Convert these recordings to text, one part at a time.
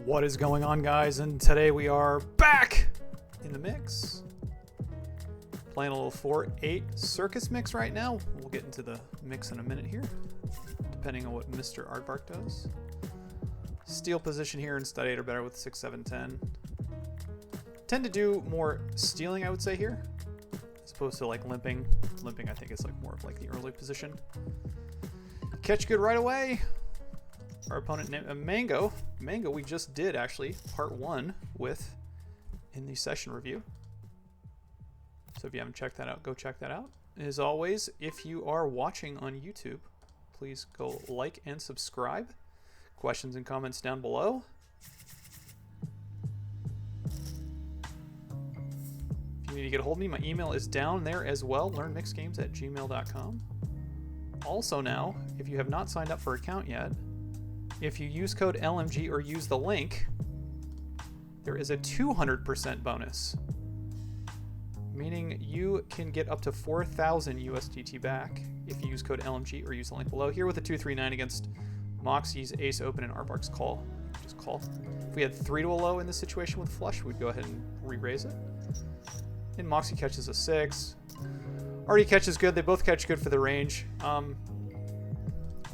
What is going on, guys? And today we are back in the mix. Playing a little 4-8 Circus mix right now. We'll get into the mix in a minute here, depending on what Mr. Aardvark does. Steal position here and stud 8 are better with 6, 7, 10. Tend to do more stealing, I would say, here, as opposed to like limping. Limping, I think, is like more of like the early position. Catch good right away. Our opponent named Mango. Mango we just did actually part 1 with in the session review. So if you haven't checked that out, go check that out. As always, if you are watching on YouTube, please go like and subscribe. Questions and comments down below. If you need to get a hold of me, my email is down there as well, learnmixedgames@gmail.com. Also now, if you have not signed up for an account yet, if you use code LMG or use the link, there is a 200% bonus. Meaning you can get up to 4,000 USDT back if you use code LMG or use the link below. Here with a 2-3-9 against Moxie's ace open and Aardvark's call. Just call. If we had 3 to a low in this situation with flush, we'd go ahead and re-raise it. And Moxie catches a 6. Already catches good. They both catch good for the range.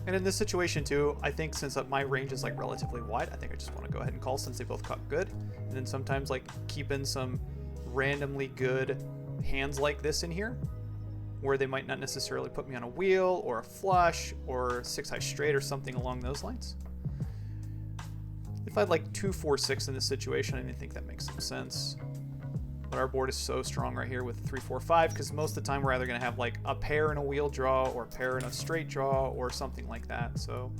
And in this situation too, I think since my range is like relatively wide, I think I just want to go ahead and call since they both caught good. And then sometimes like keep in some randomly good hands like this in here, where they might not necessarily put me on a wheel or a flush or 6 high straight or something along those lines. If I had like 2, 4, 6 in this situation, I think that makes some sense. But our board is so strong right here with 3, 4, 5, because most of the time we're either going to have like a pair and a wheel draw or a pair and a straight draw or something like that. So,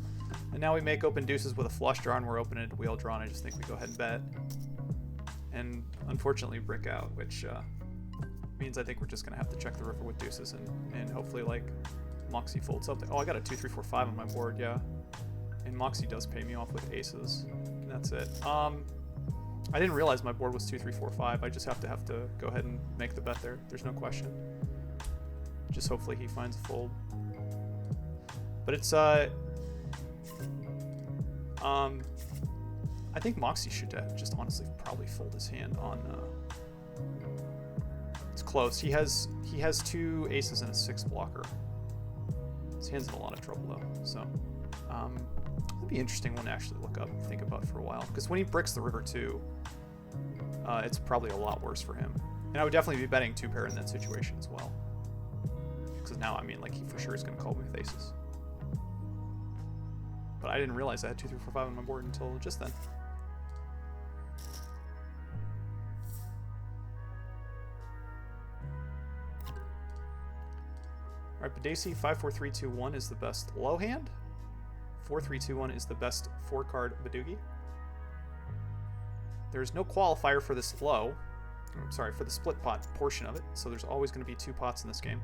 and now we make open deuces with a flush draw and we're opening a wheel draw, and I just think we go ahead and bet. And unfortunately brick out, which means I think we're just going to have to check the river with deuces and hopefully like Moxie folds something. Oh, I got a 2, 3, 4, 5 on my board, yeah. And Moxie does pay me off with aces. And that's it. I didn't realize my board was 2, 3, 4, 5. I just have to go ahead and make the bet there. There's no question. Just hopefully he finds a fold. But it's I think Moxie should just honestly probably fold his hand on. It's close. He has 2 aces and a 6 blocker. His hand's in a lot of trouble though. So it'd be an interesting one to actually look up and think about for a while. Because when he bricks the river too, it's probably a lot worse for him. And I would definitely be betting 2 pair in that situation as well. Because now, I mean, like, he for sure is going to call me with aces. But I didn't realize I had 2, 3, 4, 5 on my board until just then. Alright, Badesi 5, 4, 3, 2, 1 is the best low hand. 4, 3, 2, 1 is the best 4-card Badugi. There's no qualifier for this low. I'm sorry, for the split pot portion of it. So there's always going to be 2 pots in this game.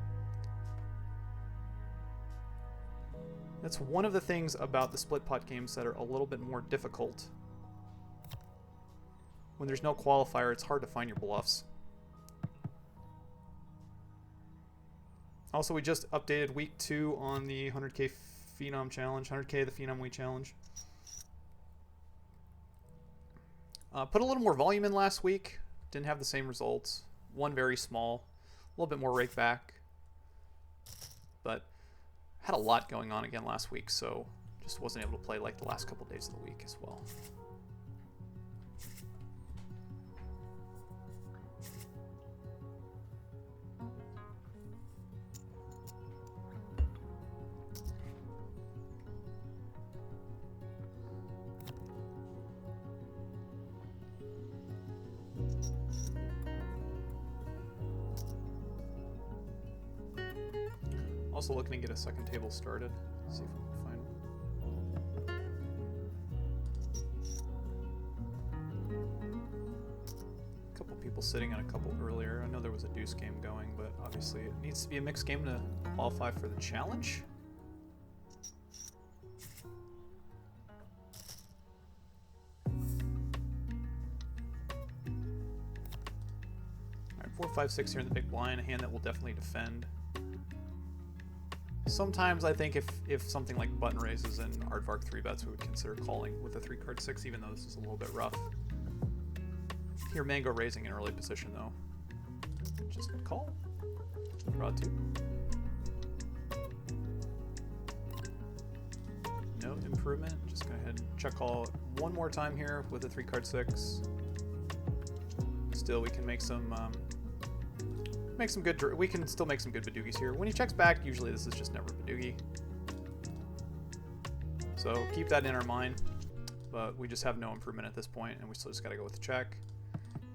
That's one of the things about the split pot games that are a little bit more difficult. When there's no qualifier, it's hard to find your bluffs. Also, we just updated week 2 on the 100K Phenom challenge, 100K the Phenom we challenge. Put a little more volume in last week. Didn't have the same results. One very small, a little bit more rake back. But had a lot going on again last week, so just wasn't able to play like the last couple days of the week as well. Also looking to get a second table started. See if we can find one. A couple people sitting on a couple earlier. I know there was a deuce game going, but obviously it needs to be a mixed game to qualify for the challenge. Alright, 4, 5, 6 here in the big blind. A hand that will definitely defend. Sometimes I think if something like button raises and aardvark 3-bets, we would consider calling with a 3-card 6, even though this is a little bit rough. Here, Mango raising in early position, though. Just call. Draw 2. No improvement. Just go ahead and check call one more time here with a 3-card 6. Still, we can make some good. We can still make some good Badoogies here. When he checks back, usually this is just never Badoogie. So keep that in our mind. But we just have no improvement at this point, and we still just got to go with the check.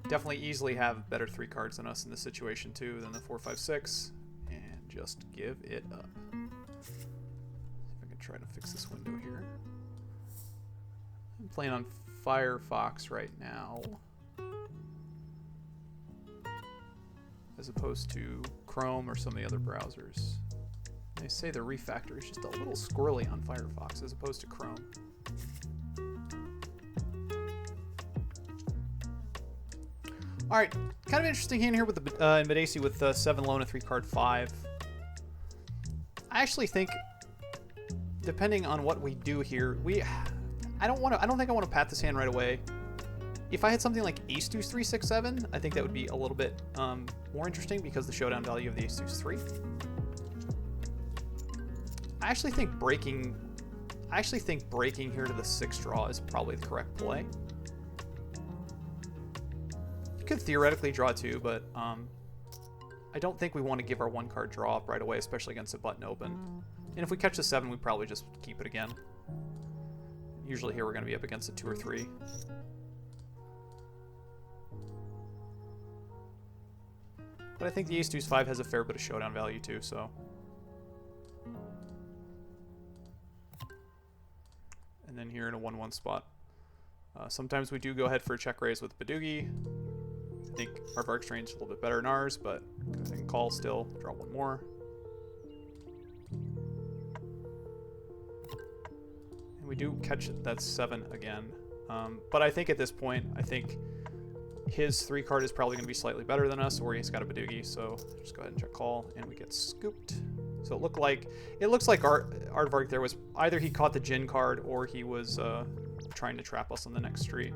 Definitely easily have better 3 cards than us in this situation too, than the 4, 5, 6, and just give it up. See if I can try to fix this window here. I'm playing on Firefox right now, as opposed to Chrome or some of the other browsers. They say the refactor is just a little squirrely on Firefox as opposed to Chrome. All right, kind of interesting hand here with the in Mid-AC with 7 low and a 3-card 5. I actually think, depending on what we do here, I don't think I want to pat this hand right away. If I had something like Ace Deuce 3, 6, 7, I think that would be a little bit more interesting because the showdown value of the Ace Deuce 3. I actually think breaking here to the 6 draw is probably the correct play. You could theoretically draw 2, but I don't think we want to give our 1-card draw up right away, especially against a button open. And if we catch the 7, we probably just keep it again. Usually here we're going to be up against a 2 or 3. But I think the Ace Deuce 5 has a fair bit of showdown value too, so. And then here in a 1-1 spot. Sometimes we do go ahead for a check raise with Badoogie. I think our Vark's range is a little bit better than ours, but go ahead and call still, draw 1 more. And we do catch that 7 again. But I think at this point, I think his 3-card is probably going to be slightly better than us, or he's got a Badoogie, so just go ahead and check call, and we get scooped. So it looks like Aardvark there was either he caught the Jin card or he was trying to trap us on the next street.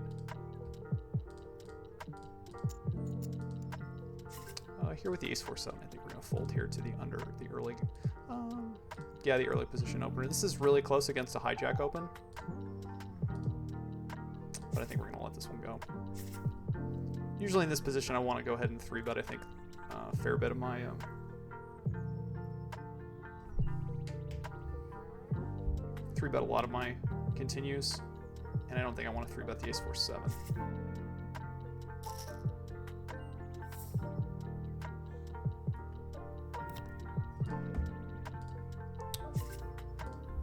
Here with the Ace 4, 7, I think we're going to fold here to the early, yeah, the early position opener. This is really close against a hijack open, but I think we're going to let this one go. Usually in this position, I want to go ahead and 3-bet, I think, a fair bit of my 3-bet a lot of my continues, and I don't think I want to 3-bet the Ace 4, 7.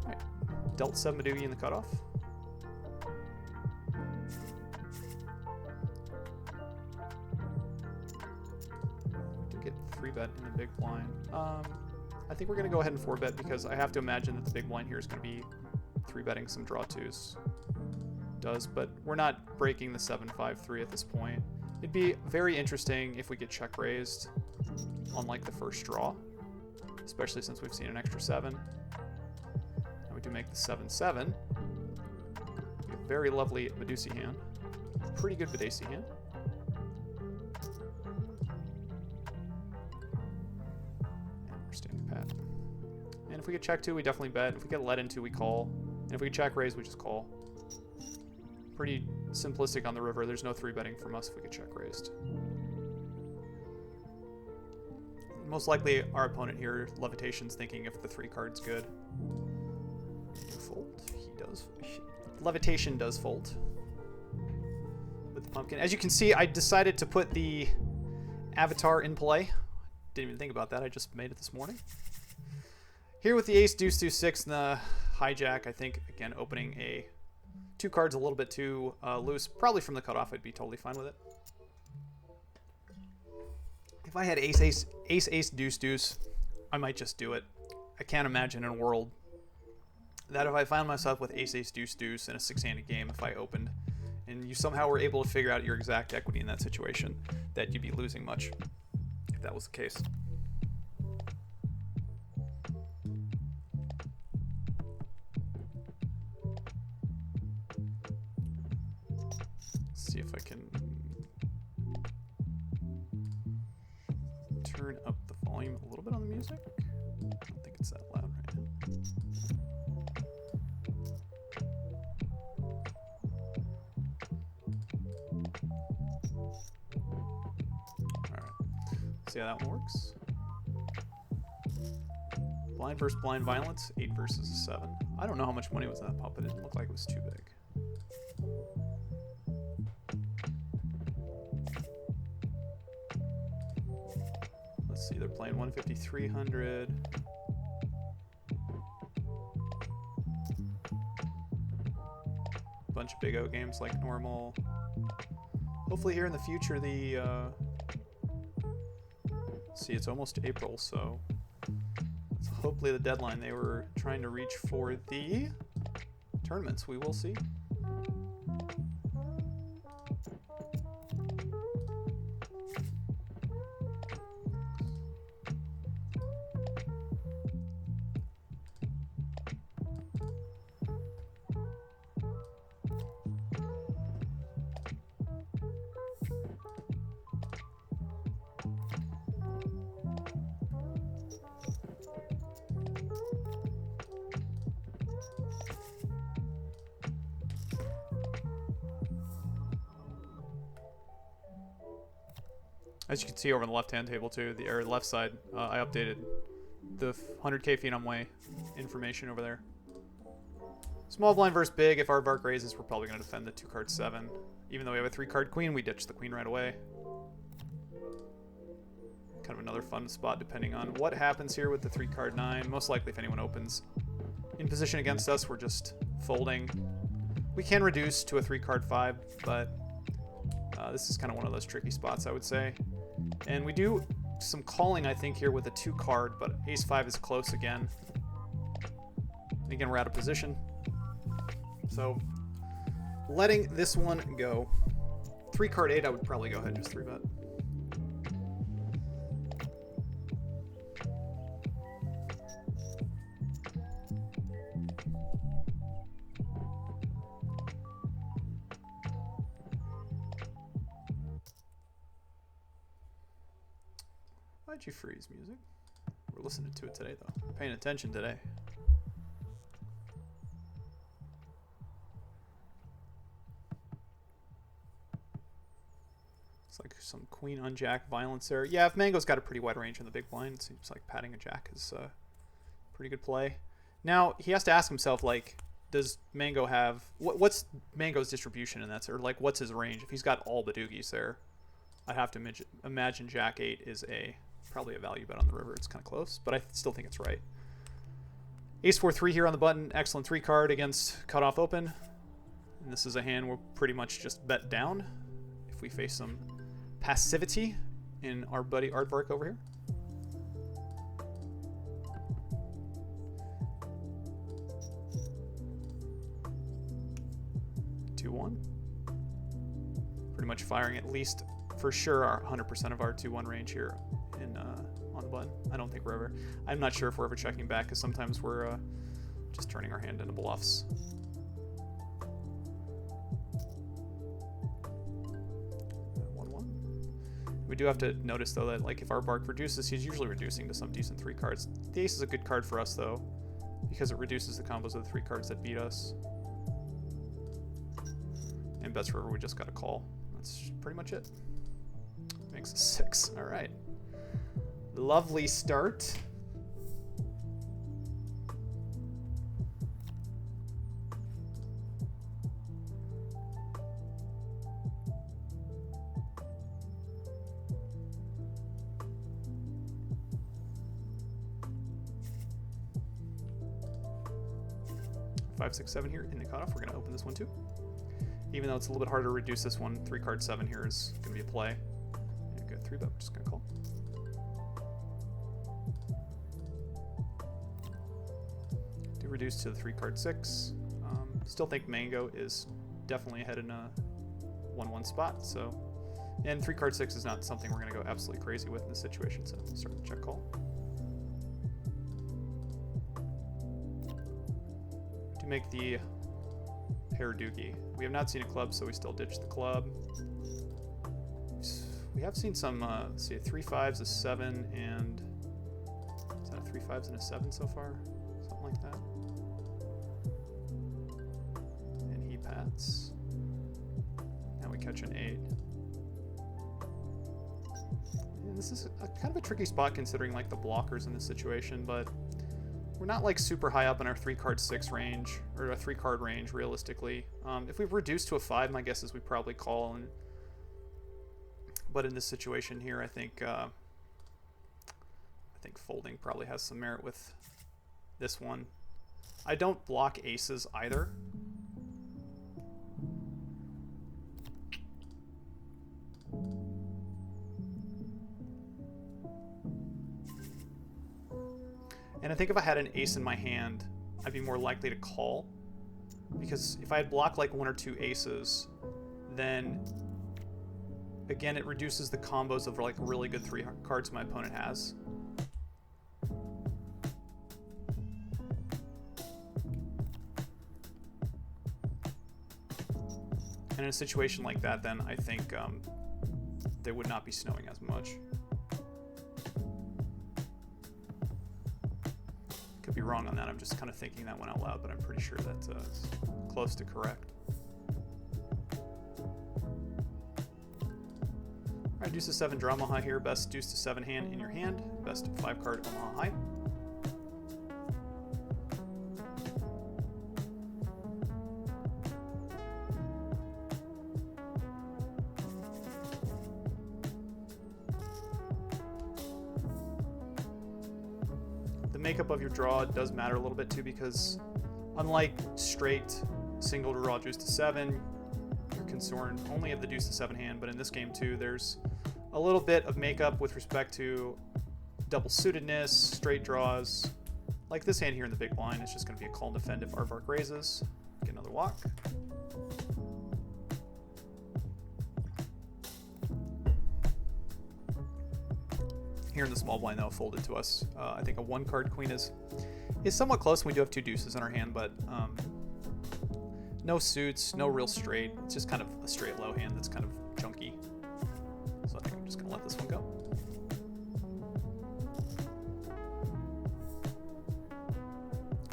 Alright, dealt 7 Badoogie in the cutoff. Get 3-bet in the big blind. I think we're going to go ahead and 4-bet because I have to imagine that the big blind here is going to be 3-betting some draw 2s. But we're not breaking the 7-5-3 at this point. It'd be very interesting if we get check raised on like the first draw, especially since we've seen an extra 7. And we do make the 7-7. A very lovely Medusi hand. Pretty good Badoogie hand. And if we get check 2, we definitely bet. If we get let into, we call. And if we check raise, we just call. Pretty simplistic on the river. There's no 3-betting from us if we get check raised. Most likely, our opponent here, Levitation's thinking if the 3-card's good. Fold. He does. Levitation does fold with the pumpkin. As you can see, I decided to put the avatar in play. Didn't even think about that. I just made it this morning. Here with the Ace Deuce 2, 6 and the hijack, I think, again, opening 2 cards a little bit too loose. Probably from the cutoff, I'd be totally fine with it. If I had Ace, Deuce, Deuce, I might just do it. I can't imagine in a world that if I found myself with Ace, Deuce, Deuce in a 6-handed game, if I opened, and you somehow were able to figure out your exact equity in that situation, that you'd be losing much, if that was the case. Let's see if I can turn up the volume a little bit on the music. I don't think it's that loud right now. Alright, see how that one works. Blind versus blind violence, 8 versus a 7. I don't know how much money was in that pop, but it didn't look like it was too big. Let's see, they're playing 150, 300. Bunch of big O games like normal. Hopefully here in the future the see, it's almost April, so hopefully the deadline they were trying to reach for the tournaments, we will see. As you can see over on the left-hand table too, or left side, I updated the 100K Phenom way information over there. Small blind versus big. If Aardvark raises, we're probably going to defend the 2-card 7. Even though we have a 3-card queen, we ditch the queen right away. Kind of another fun spot depending on what happens here with the 3-card 9. Most likely if anyone opens in position against us, we're just folding. We can reduce to a 3-card 5, but this is kind of one of those tricky spots, I would say. And we do some calling, I think, here with a 2-card, but ace-5 is close again. And again, we're out of position. So, letting this one go. 3-card 8, I would probably go ahead and just 3-bet. Why'd you freeze, music? We're listening to it today, though. We're paying attention today. It's like some queen on jack violence there. Yeah, if Mango's got a pretty wide range in the big blind, it seems like patting a jack is a pretty good play. Now, he has to ask himself, like, does Mango have... What's Mango's distribution in that? Or, like, what's his range? If he's got all the doogies there, I'd have to imagine jack 8 is probably a value bet on the river. It's kind of close, but I still think it's right. Ace 4-3 here on the button. Excellent 3-card against cutoff open. And this is a hand we'll pretty much just bet down if we face some passivity in our buddy Aardvark over here. Pretty much firing at least for sure our 100% of our 2-1 range here in on the button. I don't think we're ever... I'm not sure if we're ever checking back because sometimes we're just turning our hand into bluffs. We do have to notice, though, that like if Aardvark reduces, he's usually reducing to some decent 3 cards. The ace is a good card for us, though, because it reduces the combos of the 3 cards that beat us. And bets river, we just got a call. That's pretty much it. Makes a 6. All right. Lovely start. Five, 6, 7 here in the cutoff. We're going to open this one too. Even though it's a little bit harder to reduce this one, 3-card 7 here is going to be a play. Yeah, good 3-bet. We're just going to call. Do reduce to the 3-card 6. Still think Mango is definitely ahead in a 1-1 spot. So, and 3-card 6 is not something we're going to go absolutely crazy with in this situation. So we'll start with check call. To make the pair doogie. We have not seen a club, so we still ditch the club. We have seen some, let's see, 3 5s, a 7, and is that a 3 5s and a 7 so far? Something like that. And he pats. Now we catch an 8. And this is kind of a tricky spot considering like the blockers in this situation, but we're not like super high up in our 3-card 6 range, or a 3-card range realistically. If we reduce to a 5, my guess is we probably call. But in this situation here, I think folding probably has some merit with this one. I don't block aces either. And I think if I had an ace in my hand, I'd be more likely to call. Because if I had blocked like 1 or 2 aces, then again, it reduces the combos of like really good 3 cards my opponent has. And in a situation like that, then I think they would not be snowing as much. Could be wrong on that. I'm just kind of thinking that one out loud, but I'm pretty sure that's close to correct. Alright, deuce to 7 draw Omaha here. Best deuce to 7 hand in your hand. Best 5-card Omaha high. Makeup of your draw does matter a little bit too, because unlike straight single draw deuce to 7, you're concerned only of the deuce to 7 hand, but in this game too there's a little bit of makeup with respect to double suitedness, straight draws. Like this hand here in the big blind, it's just going to be a call and defend if Aardvark raises. Get another walk. Here in the small blind, though, folded to us. I think a 1-card queen is somewhat close. We do have 2 deuces in our hand, but no suits, no real straight. It's just kind of a straight low hand that's kind of junky. So I think I'm just going to let this one go.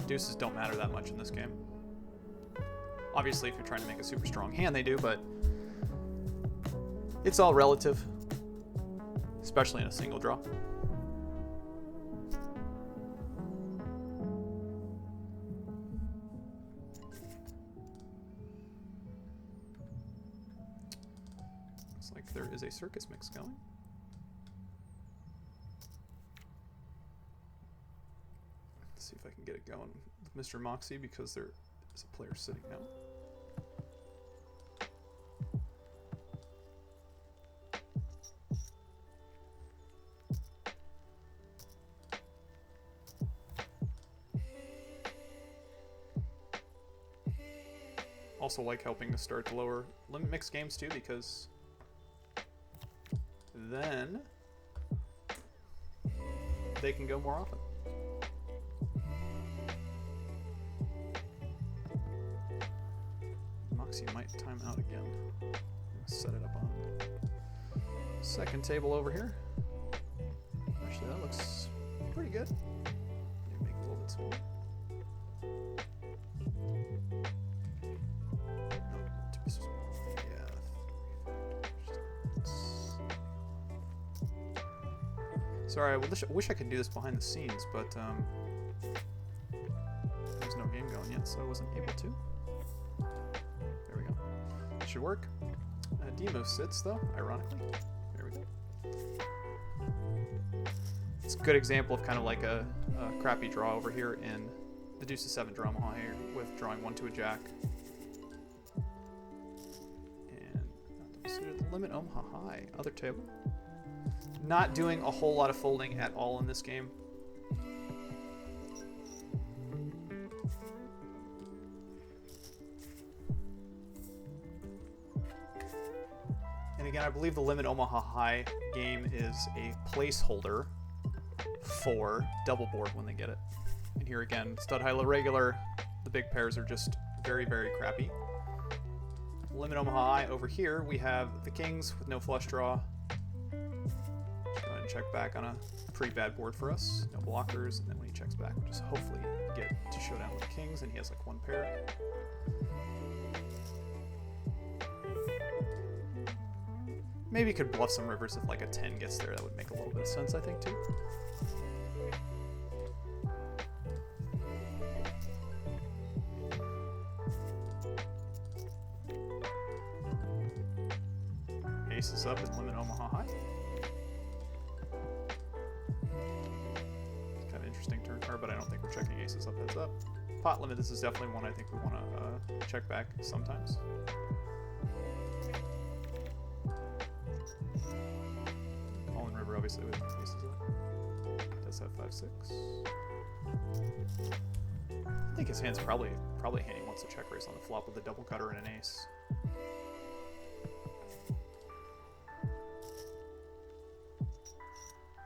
Deuces don't matter that much in this game. Obviously, if you're trying to make a super strong hand, they do, but it's all relative. Especially in a single draw. Looks like there is a circus mix going. Let's see if I can get it going with Mr. Moxie, because there is a player sitting now. Also like helping to start the lower limit mix games too, because then they can go more often. Moxie might time out again. Set it up on second table over here. Actually, that looks pretty good. Make it a little bit smaller. Sorry, I wish I could do this behind the scenes, but there's no game going yet, so I wasn't able to. There we go. Should work. Demo sits, though, ironically. There we go. It's a good example of kind of like a crappy draw over here in the deuce to 7 draw Omaha here, with drawing 1 to a jack. And the limit Omaha high. Other table. Not doing a whole lot of folding at all in this game. And again, I believe the limit Omaha high game is a placeholder for double board when they get it. And here again, stud high low regular, the big pairs are just very, very crappy. limit Omaha high. Over here, we have the kings with no flush draw. Just go ahead and check back on a pretty bad board for us. No blockers, and then when he checks back, we'll just hopefully get to showdown with the kings, and he has like one pair. Maybe he could bluff some rivers if like a 10 gets there. That would make a little bit of sense, I think, too. Aces up and limit Omaha high. Kind of interesting turn card, but I don't think we're checking aces up heads up. Pot limit, this is definitely one I think we want to check back sometimes. Calling river obviously with aces up. Does have 5-6. I think his hand's probably handing wants to check raise on the flop with a double cutter and an ace.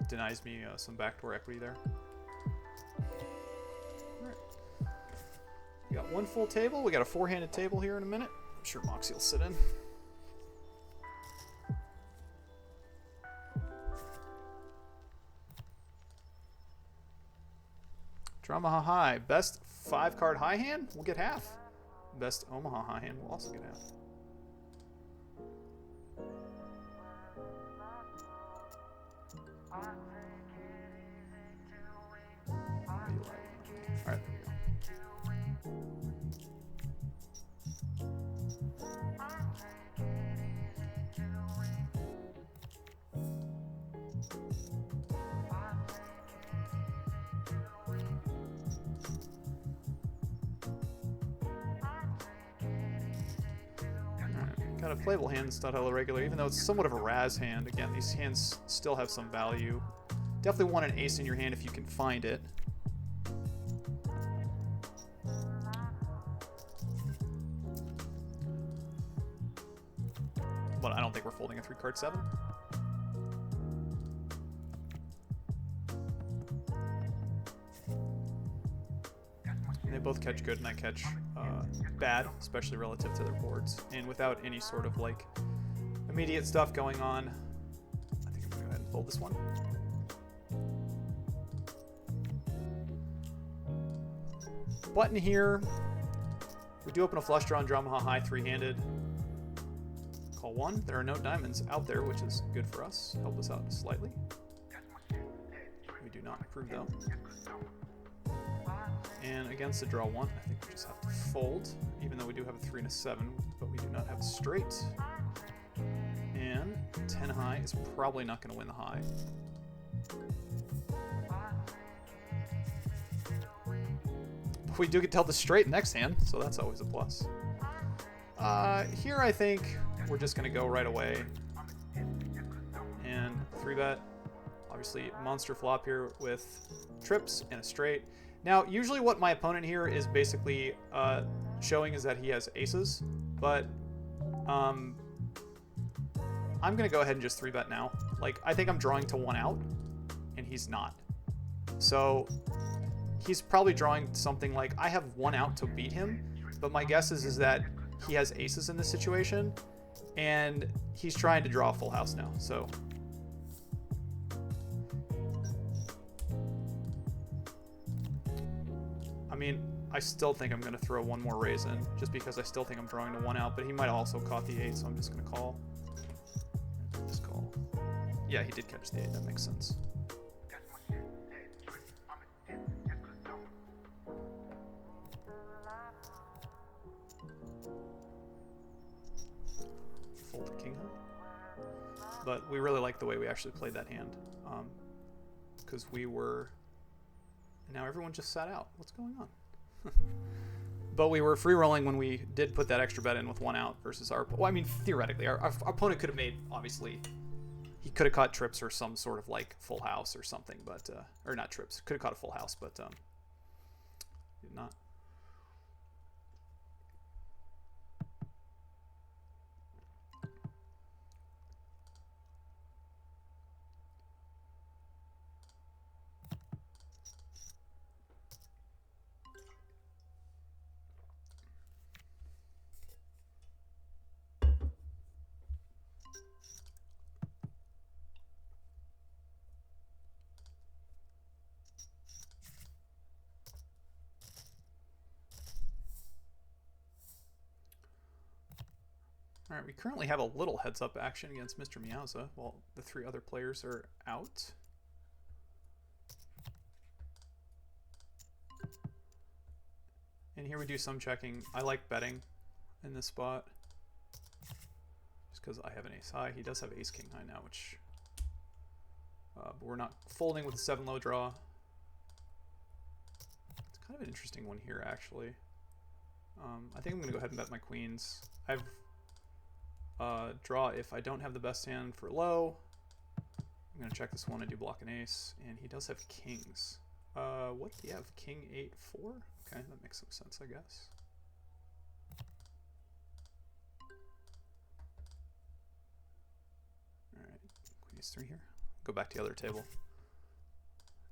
Denies me some backdoor equity there. Alright. We got one full table. We got a four-handed table here in a minute. I'm sure Moxie will sit in. Omaha high. Best 5-card high hand, we'll get half. Best Omaha high hand, we'll also get half. Alright, there we go. Got a playable hand, stud hello regular, even though it's somewhat of a Raz hand. Again, these hands still have some value. Definitely want an ace in your hand if you can find it. But I don't think we're folding a 3-card 7. They both catch good and I catch bad, especially relative to their boards. And without any sort of like immediate stuff going on, I think I'm gonna go ahead and fold this one. Button here. We do open a flush draw and draw Omaha high 3-handed. Call 1. There are no diamonds out there, which is good for us. Help us out slightly. We do not improve though. And against the draw 1, I think we just have to fold, even though we do have a 3 and a 7, but we do not have a straight. And 10 high is probably not going to win the high. But we do get to tell the straight next hand, so that's always a plus. Here I think we're just going to go right away and 3-bet. Obviously, monster flop here with trips and a straight. Now, usually what my opponent here is basically showing is that he has aces, but I'm going to go ahead and just 3-bet now. Like, I think I'm drawing to 1 out, and he's not. So he's probably drawing something like, I have 1 out to beat him, but my guess is that he has aces in this situation, and he's trying to draw a full house now, so... I mean, I still think I'm going to throw one more raise in, just because I still think I'm drawing to 1 out, but he might have also caught the 8, so I'm just going to call. Just call. Yeah, he did catch the 8, that makes sense. Fold the king high. But we really like the way we actually played that hand, because we were... And now everyone just sat out. What's going on? But we were free rolling when we did put that extra bet in with 1 out versus our... Well, I mean, theoretically, our opponent could have made, obviously, he could have caught trips or some sort of, like, full house or something, but... or not trips. Could have caught a full house, but did not. All right, we currently have a little heads-up action against Mr. Meowza while the 3 other players are out. And here we do some checking. I like betting in this spot just because I have an ace high. He does have ace king high now, which but we're not folding with a 7 low draw. It's kind of an interesting one here, actually. I think I'm going to go ahead and bet my queens. I have draw if I don't have the best hand for low. I'm going to check this one. I do block an ace, and he does have kings. What do you have? King 8-4? Okay, that makes some sense, I guess. Alright, queen ace 3 here. Go back to the other table.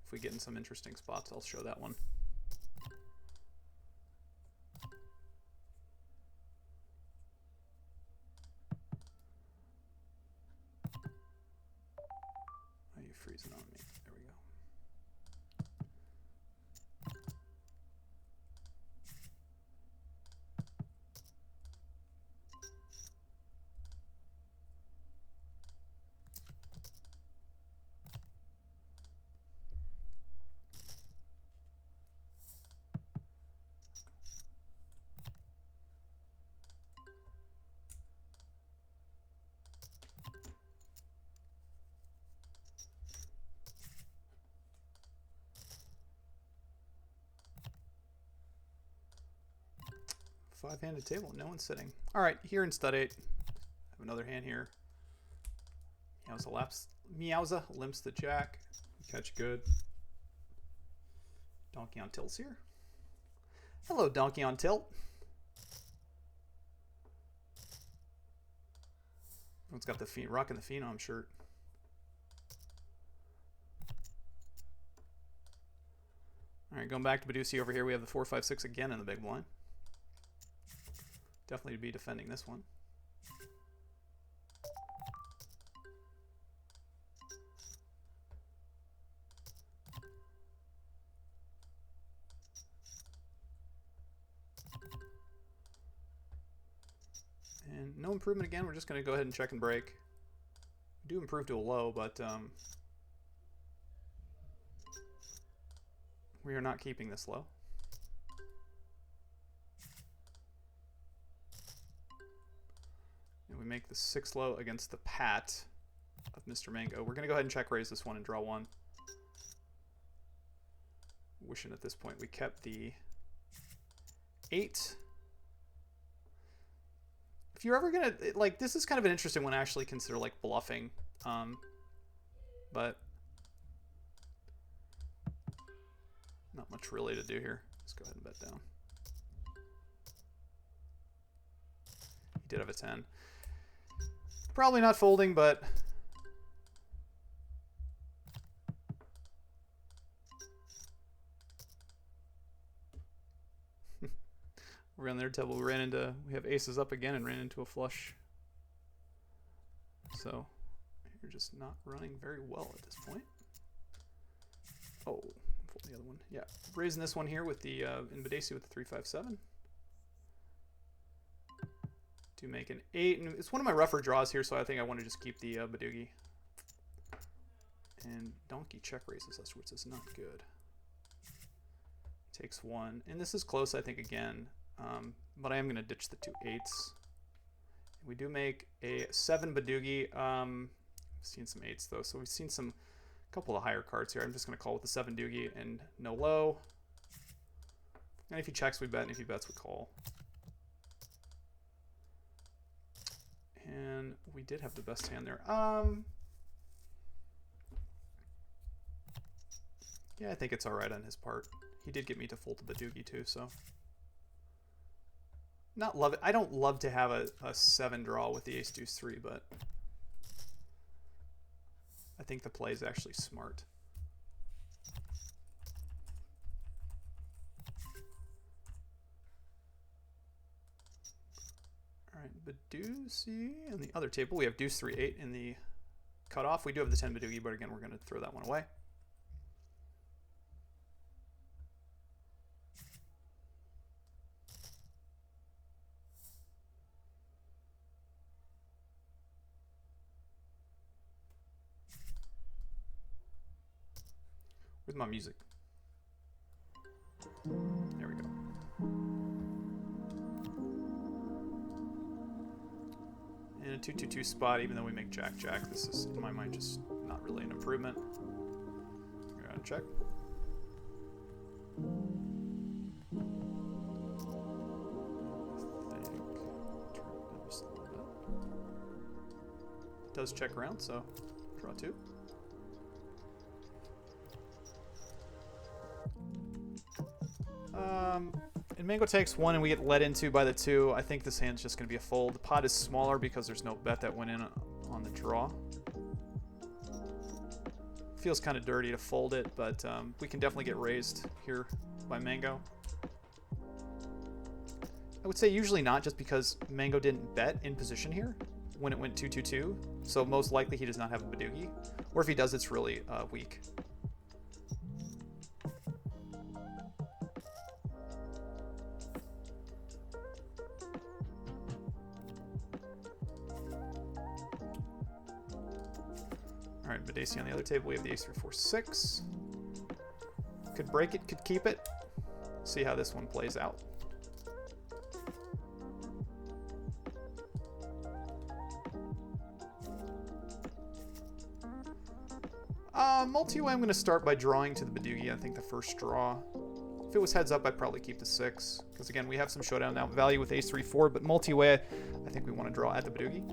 If we get in some interesting spots, I'll show that one. Oh, you're freezing on me. There we go. Five-handed table, no one's sitting. All right, here in stud 8, I have another hand here. Meowza limps the jack. Catch good. Donkey on tilt's here. Hello, donkey on tilt. Everyone's got the rocking the Phenom shirt. All right, going back to Badusi over here, we have the 4-5-6 again in the big blind. Definitely to be defending this one. And no improvement again. We're just going to go ahead and check and break. We do improve to a low, but we are not keeping this low. And we make the 6 low against the pat of Mr. Mango. We're going to go ahead and check raise this one and draw 1. Wishing at this point we kept the 8. If you're ever going to, like, this is kind of an interesting one to actually consider, like, bluffing. But not much really to do here. Let's go ahead and bet down. He did have a 10. Probably not folding, but we're on their table. We have aces up again and ran into a flush. So you're just not running very well at this point. Oh, fold the other one. Yeah, raising this one here with the in Badesi with the 3-5-7. To make an 8, and it's one of my rougher draws here, so I think I want to just keep the Badugi. And donkey check raises us, which is not good. Takes 1, and this is close, I think, again. But I am going to ditch the 2 8s. We do make a 7 Badugi. We've seen some 8s though, so we've seen a couple of higher cards here. I'm just going to call with the 7 Doogie and no low. And if he checks, we bet, and if he bets, we call. And we did have the best hand there. Yeah, I think it's all right on his part. He did get me to fold to Badugi too, so. Not love it. I don't love to have a 7 draw with the ace deuce 3, but I think the play is actually smart. All right, Badusi. On the other table, we have deuce 3-8 in the cutoff. We do have the 10 Badugi, but again, we're going to throw that one away. Where's my music? There we go. And a 2-2-2 spot, even though we make Jack-Jack, this is, in my mind, just not really an improvement. We're gonna check. It does check around, so draw 2. And Mango takes 1 and we get led into by the 2. I think this hand's just going to be a fold. The pot is smaller because there's no bet that went in on the draw. Feels kind of dirty to fold it, but we can definitely get raised here by Mango. I would say usually not, just because Mango didn't bet in position here when it went 2-2-2. So most likely he does not have a Badoogie. Or if he does, it's really weak. Alright, Badesi on the other table. We have the ace 3, 4, 6. Could break it, could keep it. See how this one plays out. Multi-way, I'm going to start by drawing to the Badoogie. I think the first draw. If it was heads up, I'd probably keep the 6. Because again, we have some showdown now value with ace 3, 4. But multi-way, I think we want to draw at the Badoogie.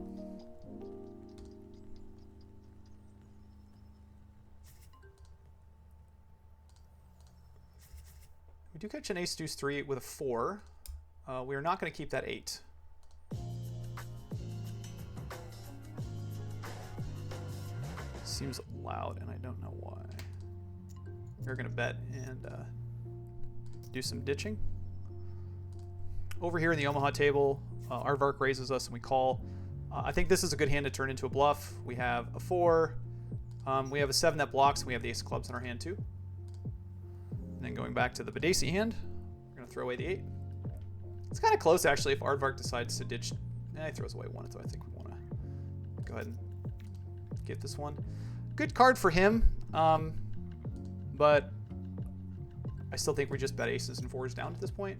We do catch an ace deuce 3 with a 4. We are not going to keep that 8. Seems loud, and I don't know why. We're going to bet and do some ditching. Over here in the Omaha table, Aardvark raises us and we call. I think this is a good hand to turn into a bluff. We have a 4. We have a 7 that blocks, and we have the ace of clubs in our hand too. And then going back to the Badesi hand, we're going to throw away the 8. It's kind of close, actually, if Aardvark decides to ditch. He throws away 1, so I think we want to go ahead and get this one. Good card for him, but I still think we just bet aces and 4s down at this point.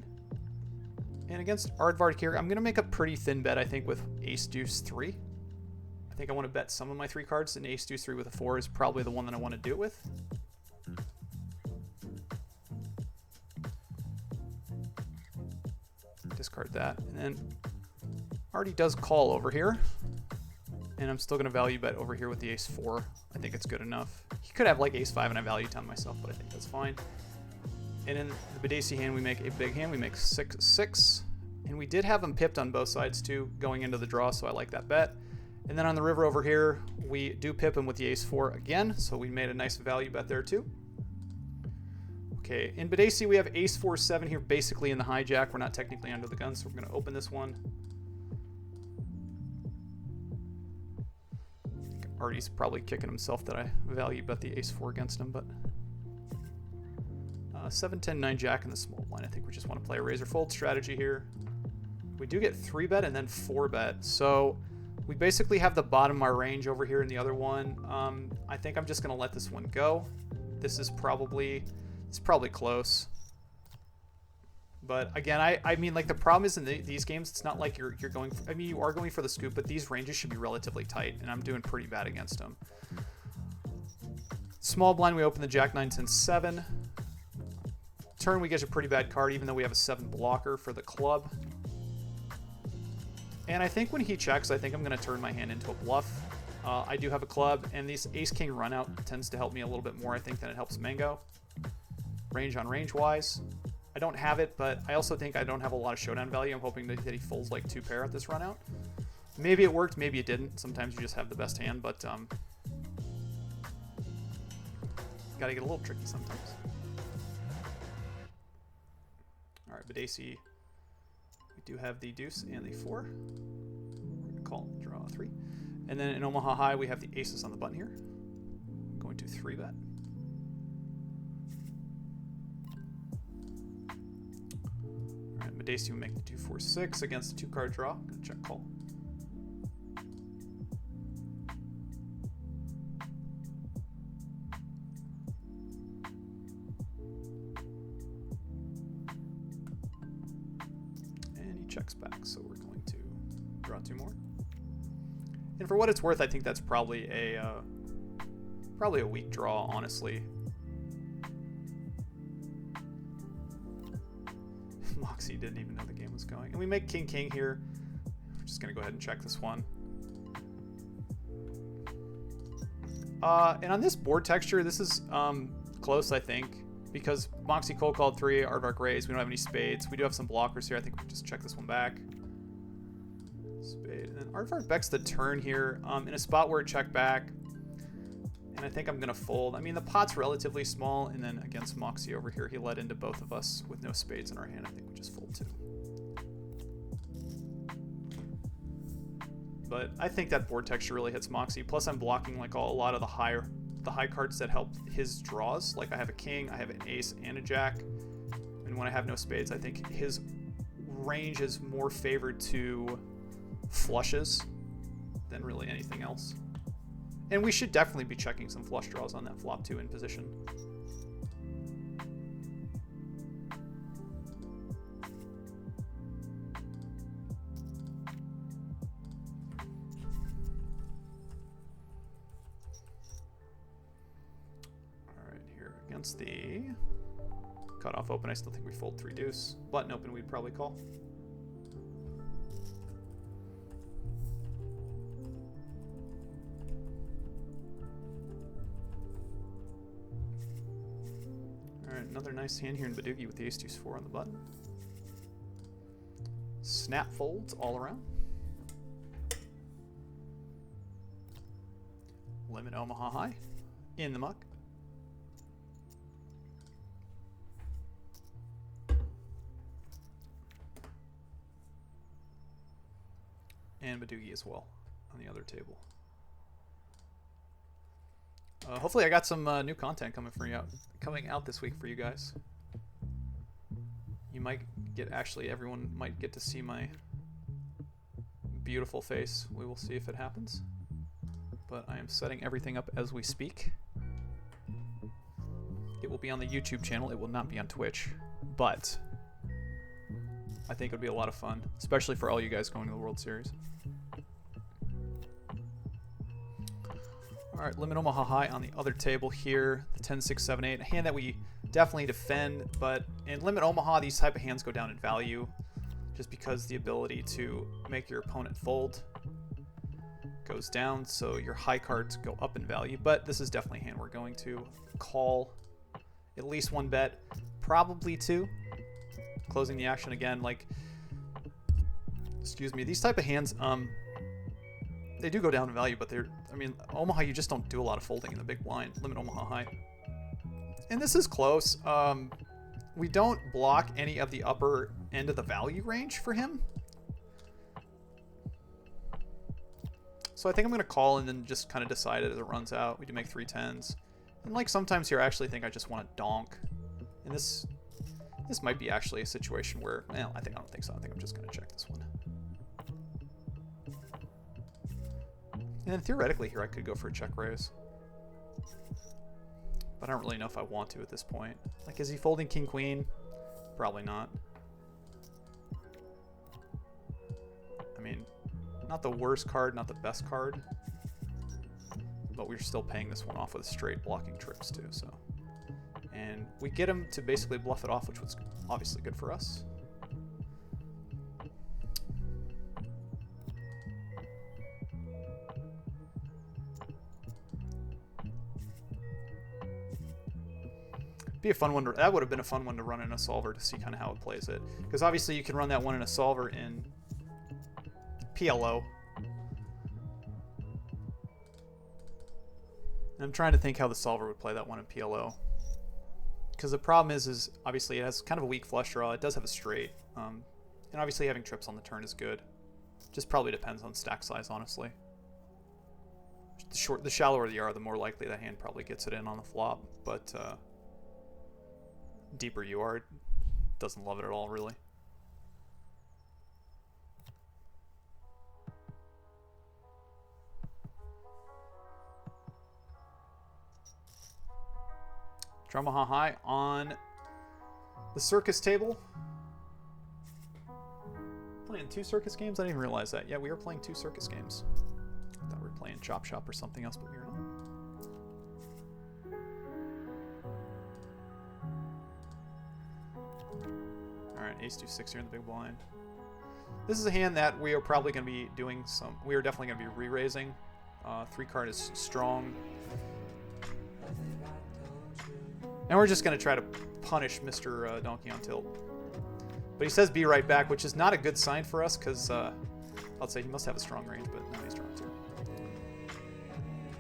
And against Aardvark here, I'm going to make a pretty thin bet, I think, with ace deuce 3. I think I want to bet some of my 3 cards, and ace deuce 3 with a 4 is probably the one that I want to do it with. Discard that, and then Artie does call over here, and I'm still going to value bet over here with the ace 4. I think it's good enough. He could have like ace 5 and I value ton myself, but I think that's fine. And in the Badesi hand, we make a big hand. We make 6-6, and we did have him pipped on both sides too going into the draw, so I like that bet. And then on the river over here, we do pip him with the ace 4 again, so we made a nice value bet there too. Okay, in Badesi, we have ace 4, 7 here, basically in the hijack. We're not technically under the gun, so we're going to open this one. Artie's probably kicking himself that I value bet the ace 4 against him, but 7, 10, 9 jack in the small blind. I think we just want to play a razor fold strategy here. We do get 3 bet and then 4 bet, so we basically have the bottom of our range over here in the other one. I think I'm just going to let this one go. This is probably close. But again, I mean, like, the problem is in these games, it's not like you're going for, I mean, you are going for the scoop, but these ranges should be relatively tight, and I'm doing pretty bad against them. Small blind, we open the jack 9, 10, 7. Turn, we get a pretty bad card, even though we have a 7 blocker for the club. And I think when he checks, I think I'm going to turn my hand into a bluff. I do have a club, and this ace-king runout tends to help me a little bit more, I think, than it helps Mango. Range on range wise. I don't have it, but I also think I don't have a lot of showdown value. I'm hoping that he folds like 2 pair at this run out. Maybe it worked, maybe it didn't. Sometimes you just have the best hand, but gotta get a little tricky sometimes. All right, Badesi, we do have the deuce and the 4. We're gonna call, draw 3. And then in Omaha High, we have the aces on the button here. I'm going to 3 bet. Badesi would make the 2, 4, 6 against a 2-card draw. Gonna check call. checks back, so we're going to draw 2 more. And for what it's worth, I think that's probably a weak draw, honestly. Moxie didn't even know the game was going. And we make king king here. We're just gonna go ahead and check this one. And on this board texture, this is close, I think, because Moxie cold called 3, Aardvark raised. We don't have any spades. We do have some blockers here. I think we just check this one back. Spade. And then Aardvark backs the turn here in a spot where it checked back. And I think I'm going to fold. I mean, the pot's relatively small, and then against Moxie over here, he led into both of us with no spades in our hand. I think we just fold too. But I think that board texture really hits Moxie. Plus, I'm blocking like a lot of the high cards that help his draws. Like I have a king, I have an ace, and a jack. And when I have no spades, I think his range is more favored to flushes than really anything else. And we should definitely be checking some flush draws on that flop too in position. All right, here against the cutoff open, I still think we fold 3 deuce. Button open, we'd probably call. Another nice hand here in Badoogie with the ace deuce 4 on the button. Snap folds all around. Limit Omaha high in the muck. And Badoogie as well on the other table. Hopefully I got some new content coming out this week for you guys. You might get, actually everyone might get to see my beautiful face. We will see if it happens. But I am setting everything up as we speak. It will be on the YouTube channel. It will not be on Twitch. But I think it would be a lot of fun, especially for all you guys going to the World Series. All right, limit Omaha high on the other table here. The 10, 6, 7, 8. A hand that we definitely defend, but in limit Omaha, these type of hands go down in value just because the ability to make your opponent fold goes down, so your high cards go up in value. But this is definitely a hand we're going to call at least 1 bet, probably 2. Closing the action again, like, excuse me, these type of hands, they do go down in value, but I mean, Omaha, you just don't do a lot of folding in the big blind. Limit Omaha high. And this is close. We don't block any of the upper end of the value range for him. So I think I'm going to call and then just kind of decide it as it runs out. We do make 3 10s. And like sometimes here, I actually think I just want to donk. And this might be actually a situation where, well, I don't think so. I think I'm just going to check this one. And then theoretically here I could go for a check raise. But I don't really know if I want to at this point. Like, is he folding king queen? Probably not. I mean, not the worst card, not the best card. But we're still paying this one off with straight blocking trips too, so. And we get him to basically bluff it off, which was obviously good for us. Be a fun one. That would have been a fun one to run in a solver to see kind of how it plays it. Because obviously you can run that one in a solver in PLO. And I'm trying to think how the solver would play that one in PLO. Because the problem is obviously it has kind of a weak flush draw. It does have a straight. And obviously having trips on the turn is good. Just probably depends on stack size, honestly. The shallower you are, the more likely that hand probably gets it in on the flop. But deeper you are, it doesn't love it at all, really. Omaha high on the circus table. playing 2 Circus games? I didn't even realize that. Yeah, we are playing 2 Circus games. I thought we were playing Chop Shop or something else, but we are not. Alright, ace deuce 6 here in the big blind. This is a hand that we are probably going to be doing some... We are definitely going to be re-raising. 3 card is strong. And we're just going to try to punish Mr. Donkey on tilt. But he says be right back, which is not a good sign for us, because I'll say he must have a strong range, but no, he's strong too.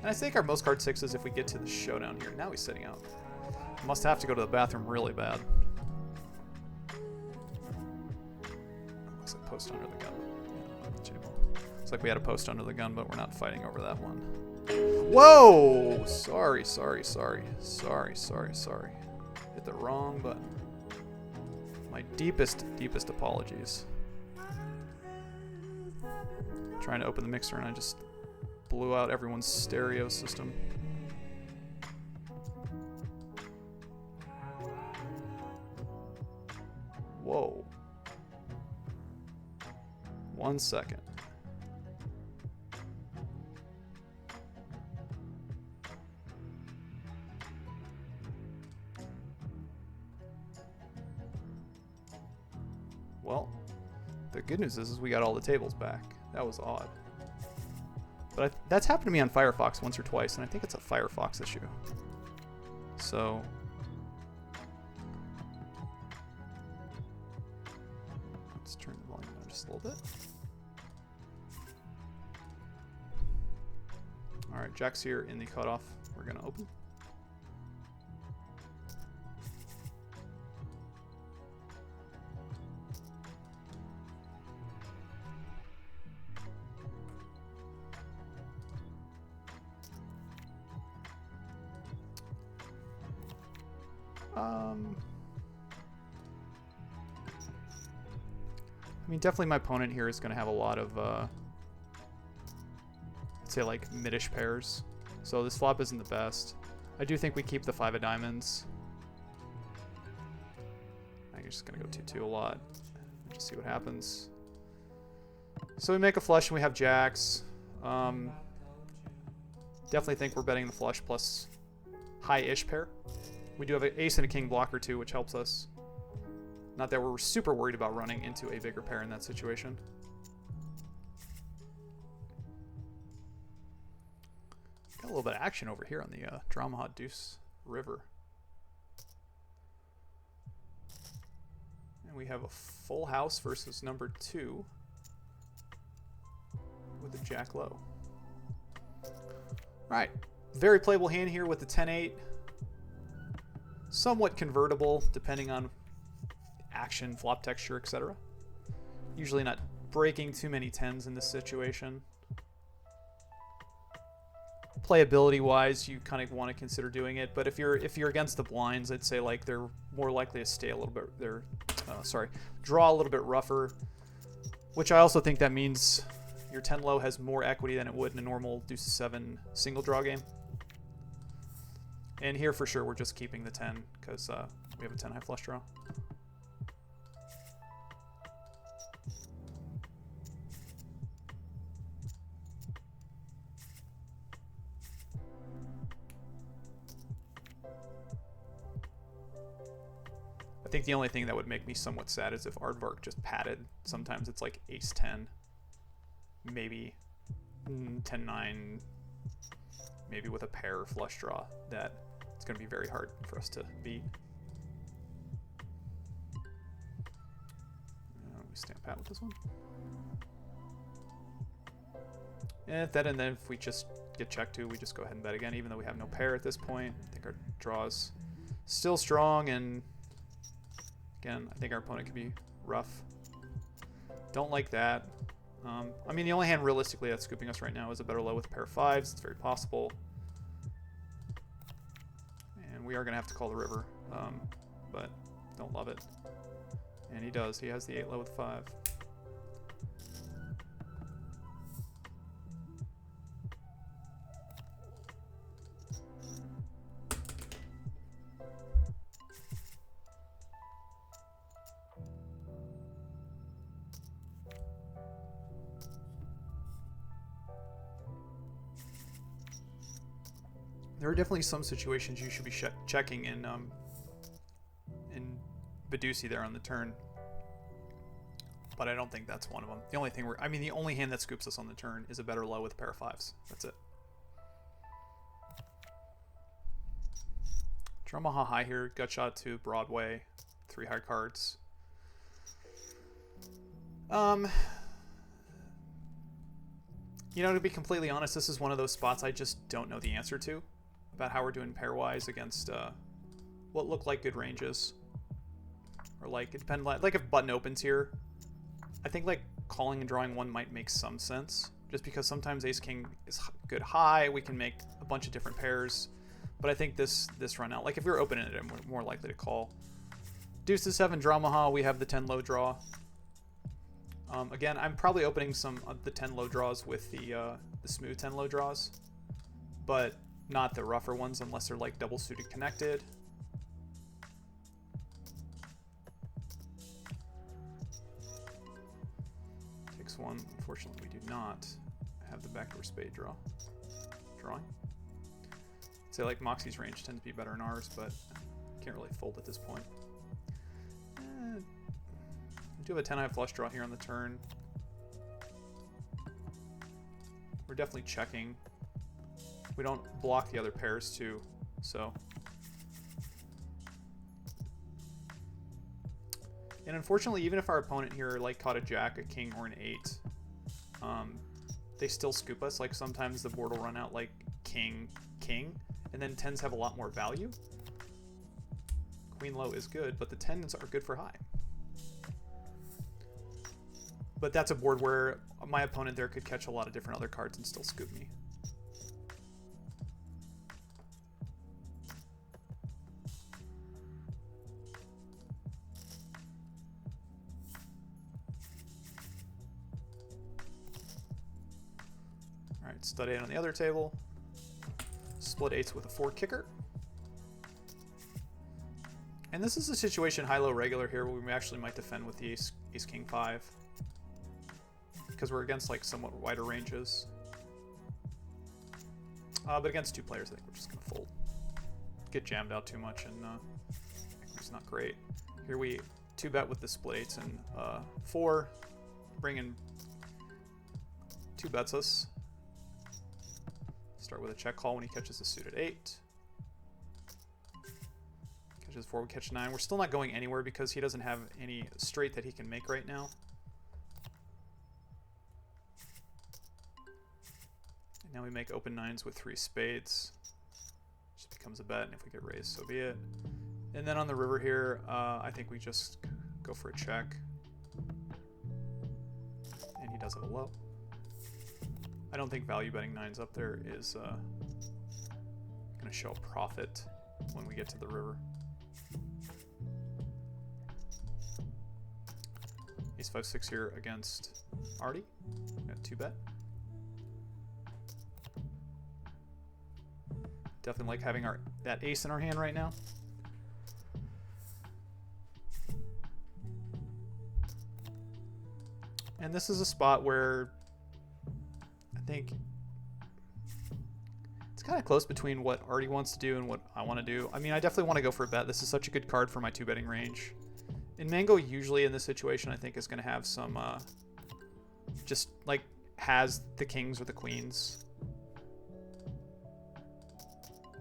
And I think our most card 6 is if we get to the showdown here. Now he's sitting out. Must have to go to the bathroom really bad. Looks like post under the gun. Looks like we had a post under the gun, but we're not fighting over that one. Whoa! Sorry. Hit the wrong button. My deepest apologies. Trying to open the mixer and I just blew out everyone's stereo system. Whoa. 1 second. Well, the good news is we got all the tables back. That was odd. But that's happened to me on Firefox once or twice, and I think it's a Firefox issue. So... let's turn the volume down just a little bit. Alright, Jack's here in the cutoff. We're going to open. I mean, definitely my opponent here is going to have a lot of, I'd say, like, mid-ish pairs. So this flop isn't the best. I do think we keep the 5 of diamonds. I think I'm just going to go 2-2 a lot. Just see what happens. So we make a flush and we have jacks. Definitely think we're betting the flush plus high-ish pair. We do have an ace and a king blocker too, which helps us. Not that we're super worried about running into a bigger pair in that situation. Got a little bit of action over here on the Drama Hot Deuce River. And we have a full house versus number 2 with a jack low. Alright, very playable hand here with the 10-8. Somewhat convertible depending on action, flop texture, etc. Usually not breaking too many 10s in this situation. Playability wise, you kind of want to consider doing it, but if you're against the blinds, I'd say like they're more likely to stay a little bit, draw a little bit rougher, which I also think that means your 10 low has more equity than it would in a normal deuce 7 single draw game. And here for sure we're just keeping the 10 because we have a 10 high flush draw. I think the only thing that would make me somewhat sad is if Aardvark just padded. Sometimes it's like ace 10, maybe 10-9, maybe with a pair flush draw. That it's going to be very hard for us to beat. We stand pat with this one. And then if we just get checked to, we just go ahead and bet again, even though we have no pair at this point. I think our draw is still strong, and again, I think our opponent could be rough. Don't like that. I mean, the only hand realistically that's scooping us right now is a better low with a pair of 5s. It's very possible. And we are going to have to call the river, but don't love it. And he does. He has the 8 low with 5. There are definitely some situations you should be checking in Badusi there on the turn, but I don't think that's one of them. The only thing the only hand that scoops us on the turn is a better low with a pair of fives. That's it. Dramaha high here, gut shot to Broadway, 3 high cards. You know, to be completely honest, this is one of those spots I just don't know the answer to about how we're doing pairwise against what look like good ranges. Or like, it depends, like if button opens here, I think like calling and drawing one might make some sense, just because sometimes ace king is good high, we can make a bunch of different pairs, but I think this run out, like if we were opening it, I'm more likely to call. Deuce to 7 Dramaha, we have the 10 low draw. Again, I'm probably opening some of the 10 low draws with the smooth 10 low draws, but not the rougher ones unless they're like double suited connected. Takes one. Unfortunately, we do not have the backdoor spade drawing. I'd say like Moxie's range tends to be better than ours, but can't really fold at this point. We do have a 10 high flush draw here on the turn. We're definitely checking. We don't block the other pairs too, so. And unfortunately, even if our opponent here like caught a jack, a king, or an 8, they still scoop us. Like sometimes the board will run out like king, king, and then 10s have a lot more value. Queen low is good, but the 10s are good for high. But that's a board where my opponent there could catch a lot of different other cards and still scoop me. All right, stud 8 on the other table. Split 8s with a 4 kicker. And this is a situation high-low regular here where we actually might defend with the ace king 5. Because we're against like somewhat wider ranges. But against 2 players, I think we're just going to fold. Get jammed out too much, and it's not great. Here we 2-bet with the split 8s and 4. Bring in 2-bets us. Start with a check call when he catches a suited 8. Catches 4, we catch 9. We're still not going anywhere because he doesn't have any straight that he can make right now. Now we make open 9s with 3 spades. Just becomes a bet, and if we get raised, so be it. And then on the river here, I think we just go for a check. And he does have a low. I don't think value betting 9s up there is going to show a profit when we get to the river. Ace 5, 6 here against Artie. Got 2-bet. Definitely like having that ace in our hand right now. And this is a spot where I think it's kind of close between what Artie wants to do and what I want to do. I mean, I definitely want to go for a bet. This is such a good card for my 2-betting range. And Mango usually in this situation I think is going to have some just like has the kings or the queens.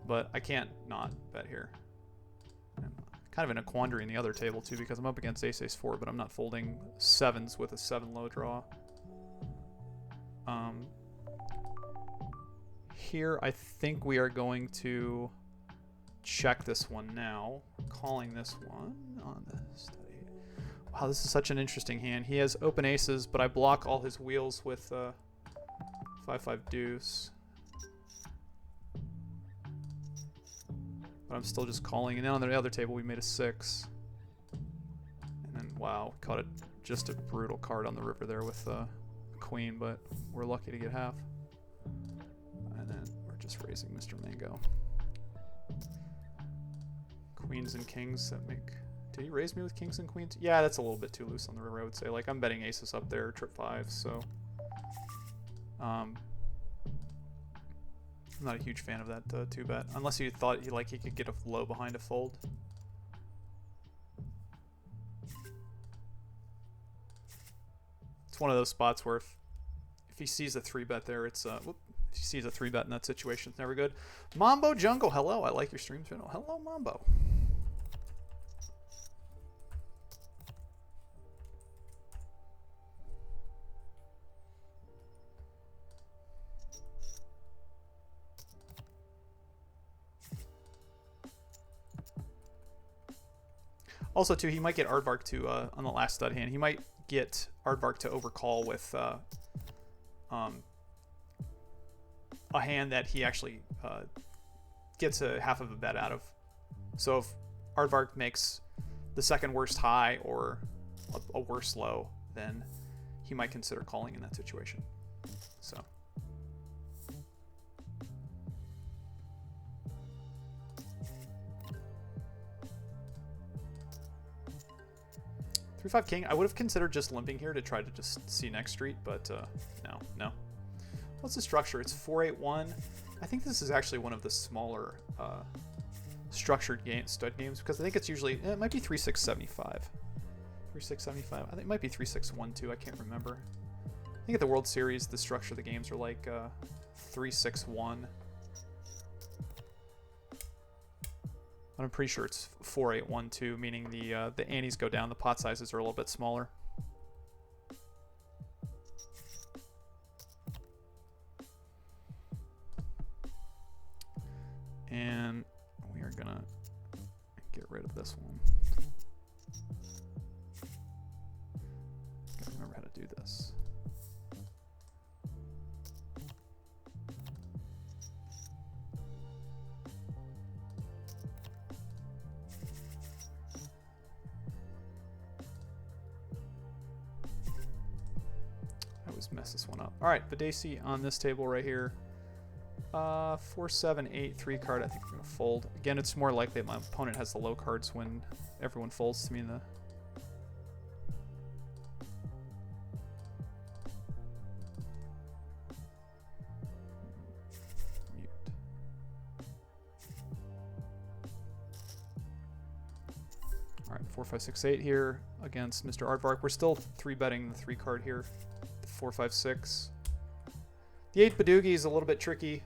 But I can't not bet here. I'm kind of in a quandary in the other table too because I'm up against ace, ace 4, but I'm not folding 7s with a 7 low draw. Here I think we are going to check this one now. Calling this one on the study. Wow, this is such an interesting hand. He has open aces, but I block all his wheels with 5-5 deuce. But I'm still just calling. And then on the other table, we made a 6. And then, wow, caught just a brutal card on the river there with queen, but we're lucky to get half. And then we're just raising Mr. Mango. Queens and kings that make... Did he raise me with kings and queens? Yeah, that's a little bit too loose on the river, I would say. Like, I'm betting aces up there, trip 5, so... I'm not a huge fan of that 2-bet, unless you thought he could get a low behind a fold. It's one of those spots where if he sees a 3-bet there, it's whoop, if he sees a 3-bet in that situation, it's never good. Mambo Jungle, hello, I like your stream channel. Hello, Mambo. Also, too, he might get Aardvark to, on the last stud hand, he might get Aardvark to overcall with a hand that he actually gets a half of a bet out of. So if Aardvark makes the second worst high or a worse low, then he might consider calling in that situation. So. 3-5 king. I would have considered just limping here to try to just see next street, but no. What's the structure? It's 4-8-1. I think this is actually one of the smaller structured stud games, because I think it's usually, it might be 3-6-75. 3-6-75. I think it might be 3-6-1-2. I can't remember. I think at the World Series, the structure of the games are like 3-6-1. But I'm pretty sure it's 4-8-1-2, meaning the antes go down, the pot sizes are a little bit smaller. And we are gonna get rid of this one. Gotta remember how to do this. I always mess this one up. All right, Videsi on this table right here. 4-7-8 3 card. I think we're gonna fold. Again, it's more likely that my opponent has the low cards when everyone folds to me in the. Mute. All right, 4-5-6-8 here against Mr. Aardvark. We're still 3-betting the 3 card here. 4-5-6. The 8 Badugi is a little bit tricky.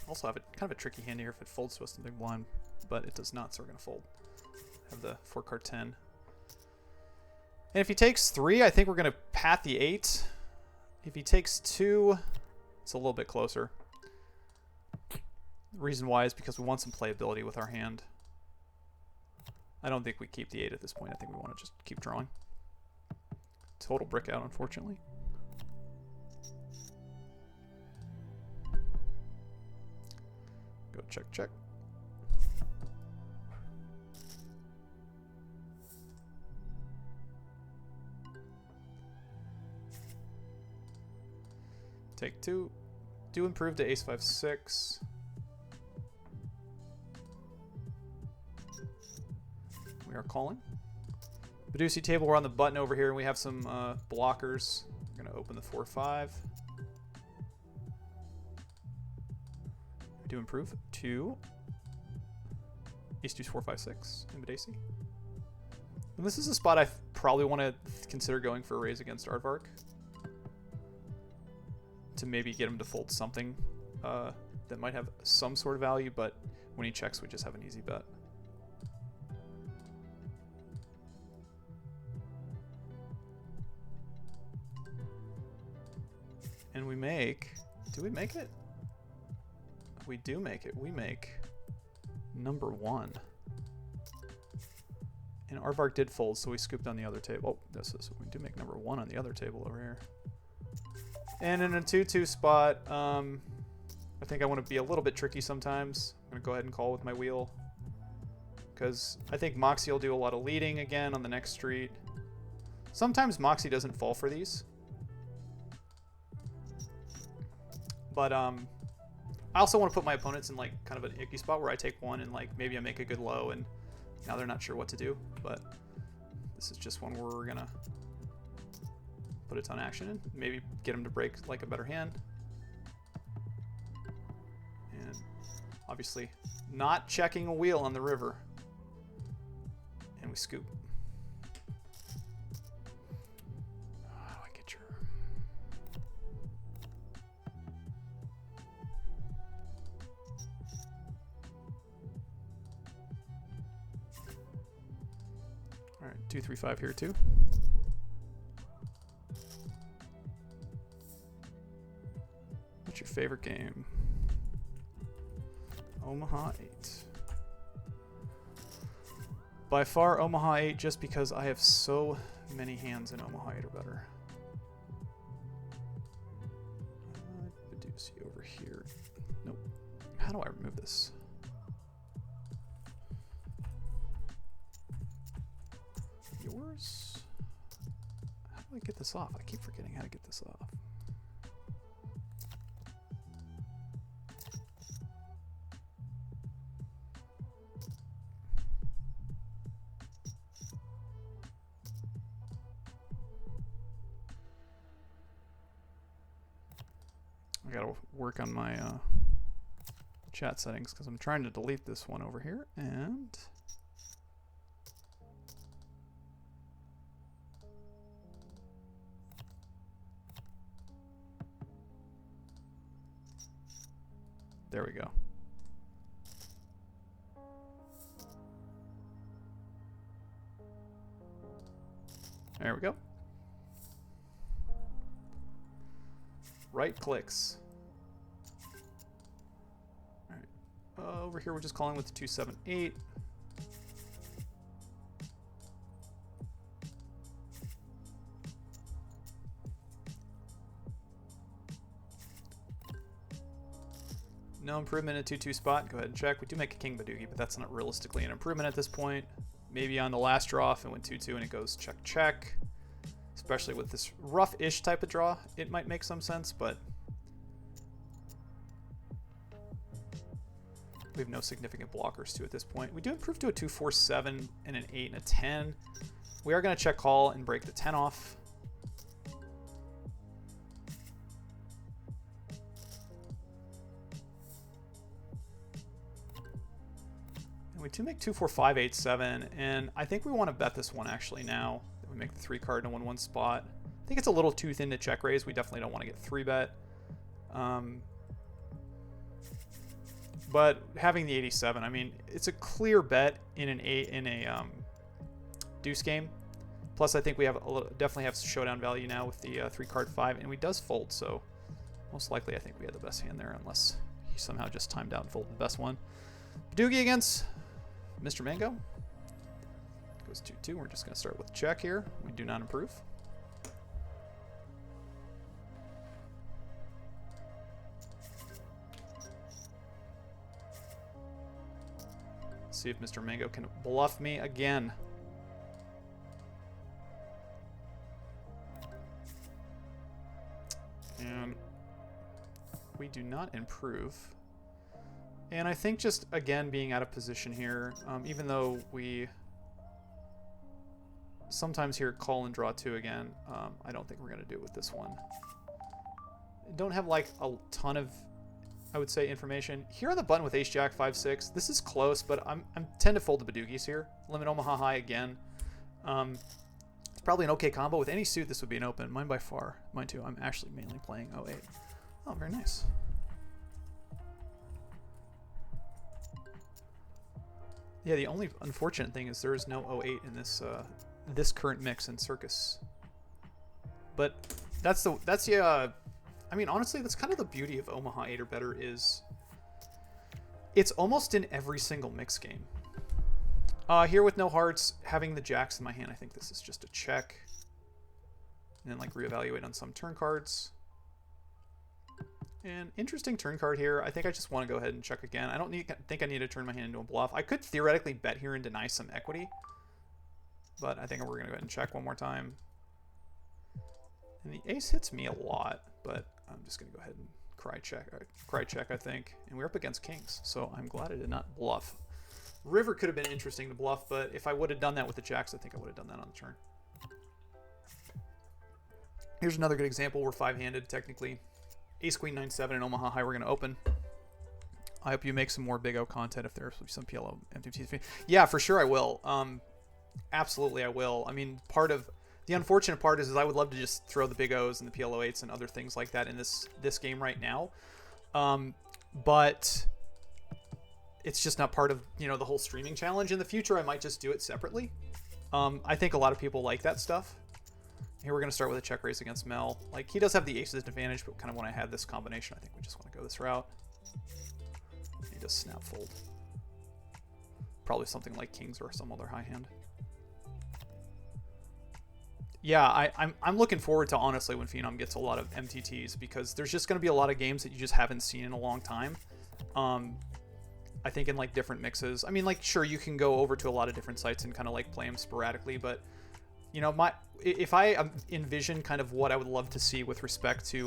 Also have kind of a tricky hand here if it folds to us in the big blind, but it does not, so we're going to fold. Have the 4 card 10. And if he takes 3, I think we're going to pat the 8. If he takes 2, it's a little bit closer. The reason why is because we want some playability with our hand. I don't think we keep the 8 at this point. I think we want to just keep drawing. Total brick out, unfortunately. Go check, check. Take 2. Do improve to ace 5-6. We are calling. Badusi table, we're on the button over here, and we have some blockers. We're going to open the 4-5. Do improve to ace 2 4-5-6 in Badusi. And this is a spot I probably want to consider going for a raise against Aardvark to maybe get him to fold something that might have some sort of value, but when he checks, we just have an easy bet. And we make, do we make it? We do make it. We make number 1. And Aardvark did fold, so we scooped on the other table. Oh, we do make number 1 on the other table over here. And in a 2-2 spot, I think I want to be a little bit tricky sometimes. I'm going to go ahead and call with my wheel, because I think Moxie will do a lot of leading again on the next street. Sometimes Moxie doesn't fall for these. But I also want to put my opponents in like kind of an icky spot where I take 1 and like maybe I make a good low and now they're not sure what to do. But this is just one where we're gonna put a ton of action in, maybe get them to break like a better hand. And obviously not checking a wheel on the river. And we scoop. How do I get your... All right, 2, 3, 5 here too. What's your favorite game? Omaha 8. By far Omaha 8, just because I have so many hands in Omaha 8 or better. Reduce you over here. Nope. How do I remove this? Yours? How do I get this off? I keep forgetting how to get this off. I gotta work on my chat settings because I'm trying to delete this one over here, and there we go. There we go. Right clicks. All right. Over here, we're just calling with the 278. No improvement in 2-2 spot. Go ahead and check. We do make a king Badugi, but that's not realistically an improvement at this point. Maybe on the last draw, if it went 2-2 and it goes check, check. Especially with this rough-ish type of draw, it might make some sense, but we have no significant blockers to at this point. We do improve to a 2-4-7 and an 8 and a 10. We are going to check call and break the 10 off. And we do make 2-4-5-8-7, and I think we want to bet this one actually now. We make the 3 card in a 1-1 spot. I think it's a little too thin to check raise. We definitely don't want to get 3-bet. But having the 87, I mean, it's a clear bet in a deuce game. Plus, I think we have definitely have showdown value now with the 3 card 5, and we does fold. So most likely, I think we had the best hand there, unless he somehow just timed out and folded the best one. Badugi against Mr. Mango. Goes 2-2. We're just going to start with check here. We do not improve. Let's see if Mr. Mango can bluff me again. And we do not improve. And I think just, again, being out of position here, even though we sometimes here call and draw 2 again, I don't think we're going to do it with this one. Don't have like a ton of, I would say, information. Here on the button with Ace-Jack 5-6, this is close, but I'm tend to fold the Badugis here. Limit Omaha high again. It's probably an okay combo. With any suit, this would be an open. Mine by far. Mine too. I'm actually mainly playing 08. Oh, very nice. Yeah, the only unfortunate thing is there is no 08 in this this current mix in Circus. But that's the I mean, honestly, that's kind of the beauty of Omaha 8 or better is it's almost in every single mix game. Here with no hearts, having the jacks in my hand, I think this is just a check. And then like reevaluate on some turn cards. And interesting turn card here. I think I just want to go ahead and check again. I don't think I need to turn my hand into a bluff. I could theoretically bet here and deny some equity. But I think we're going to go ahead and check one more time. And the ace hits me a lot, but I'm just going to go ahead and cry check, I think. And we're up against kings, so I'm glad I did not bluff. River could have been interesting to bluff, but if I would have done that with the jacks, I think I would have done that on the turn. Here's another good example. We're 5-handed, technically. Ace, Queen, 9-7, and Omaha High we're going to open. I hope you make some more Big O content if there's some PLO MTTs. Yeah, for sure I will. Absolutely I will. I mean, the unfortunate part is I would love to just throw the Big O's and the PLO8s and other things like that in this game right now. But it's just not part of, you know, the whole streaming challenge. In the future, I might just do it separately. I think a lot of people like that stuff. Here we're going to start with a check raise against Mel. Like, he does have the aces advantage, but kind of when I had this combination, I think we just want to go this route. He does snap fold. Probably something like kings or some other high hand. Yeah, I'm looking forward to, honestly, when Phenom gets a lot of MTTs, because there's just going to be a lot of games that you just haven't seen in a long time. I think in, like, different mixes. I mean, like, sure, you can go over to a lot of different sites and kind of, like, play them sporadically, but, you know, if I envision kind of what I would love to see with respect to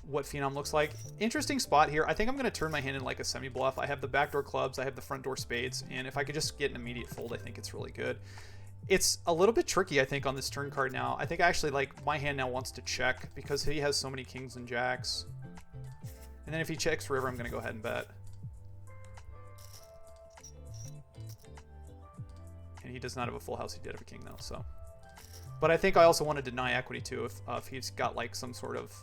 what Phenom looks like. Interesting spot here. I think I'm going to turn my hand in like a semi-bluff. I have the backdoor clubs, I have the front door spades, and if I could just get an immediate fold, I think it's really good. It's a little bit tricky, I think, on this turn card now. I think actually, like, my hand now wants to check because he has so many kings and jacks. And then if he checks river, I'm going to go ahead and bet. And he does not have a full house. He did have a king, though, so... But I think I also want to deny equity, too, if he's got, like, some sort of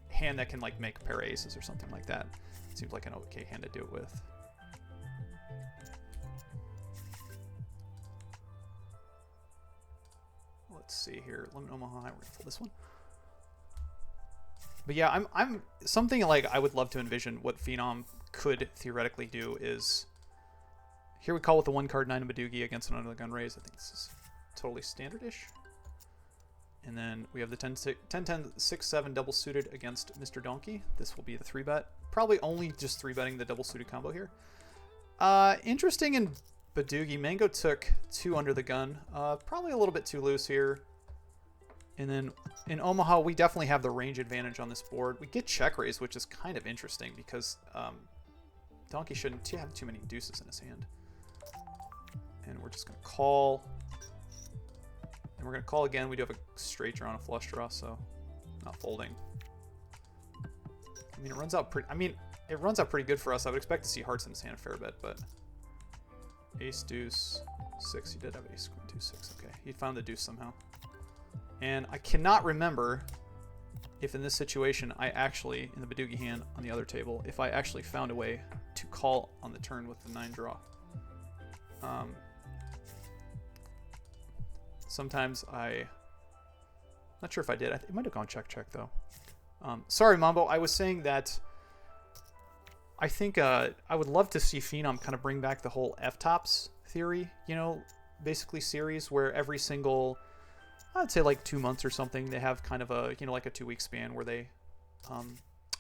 hand that can, like, make pair aces or something like that. It seems like an okay hand to do it with. Let's see here. Limit Omaha. We're going to fold this one. But yeah, I'm something like I would love to envision what Phenom could theoretically do is... Here we call with the one card 9 of Badugi against an under the gun raise. I think this is totally standard-ish. And then we have the 10-10-6-7 double suited against Mr. Donkey. This will be the 3-bet. Probably only just 3-betting the double suited combo here. Interesting in Badugi. Mango took 2 under the gun. Probably a little bit too loose here. And then in Omaha, we definitely have the range advantage on this board. We get check raise, which is kind of interesting because Donkey shouldn't have too many deuces in his hand. And we're just going to call. And we're going to call again. We do have a straight draw and a flush draw, so not folding. I mean, it runs out pretty good for us. I would expect to see hearts in his hand a fair bit, but ace, deuce, 6. He did have ace, queen, 2, 6. Okay, he found the deuce somehow. And I cannot remember if in this situation I actually, in the Badugi hand on the other table, if I actually found a way to call on the turn with the 9 draw. Sometimes not sure if I did. It might have gone check, check, though. Sorry, Mambo. I was saying that I think I would love to see Phenom kind of bring back the whole F-tops theory, you know, basically series where every single, I'd say like 2 months or something, they have kind of a, you know, like a 2-week span where they,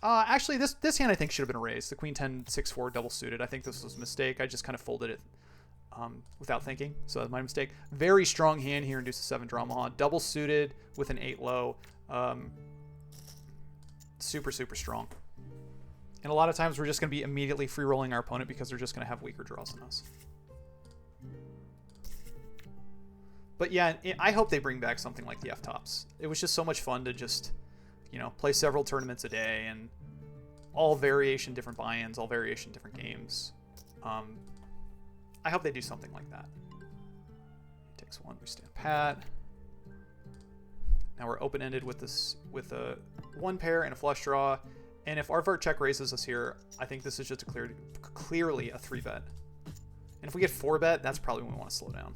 actually this hand I think should have been raised. The queen 10, 6-4 double suited. I think this was a mistake. I just kind of folded it without thinking, so that's my mistake. Very strong hand here in deuce 7 draw Omaha. Double suited with an 8 low. Super, super strong. And a lot of times we're just going to be immediately free rolling our opponent because they're just going to have weaker draws than us. But yeah, I hope they bring back something like the F-tops. It was just so much fun to just, you know, play several tournaments a day and all variation, different buy-ins, all variation, different games. I hope they do something like that. He takes 1, we stand pat. Now we're open-ended with this, with a 1 pair and a flush draw. And if Arvart check raises us here, I think this is just clearly a 3-bet. And if we get 4-bet, that's probably when we want to slow down.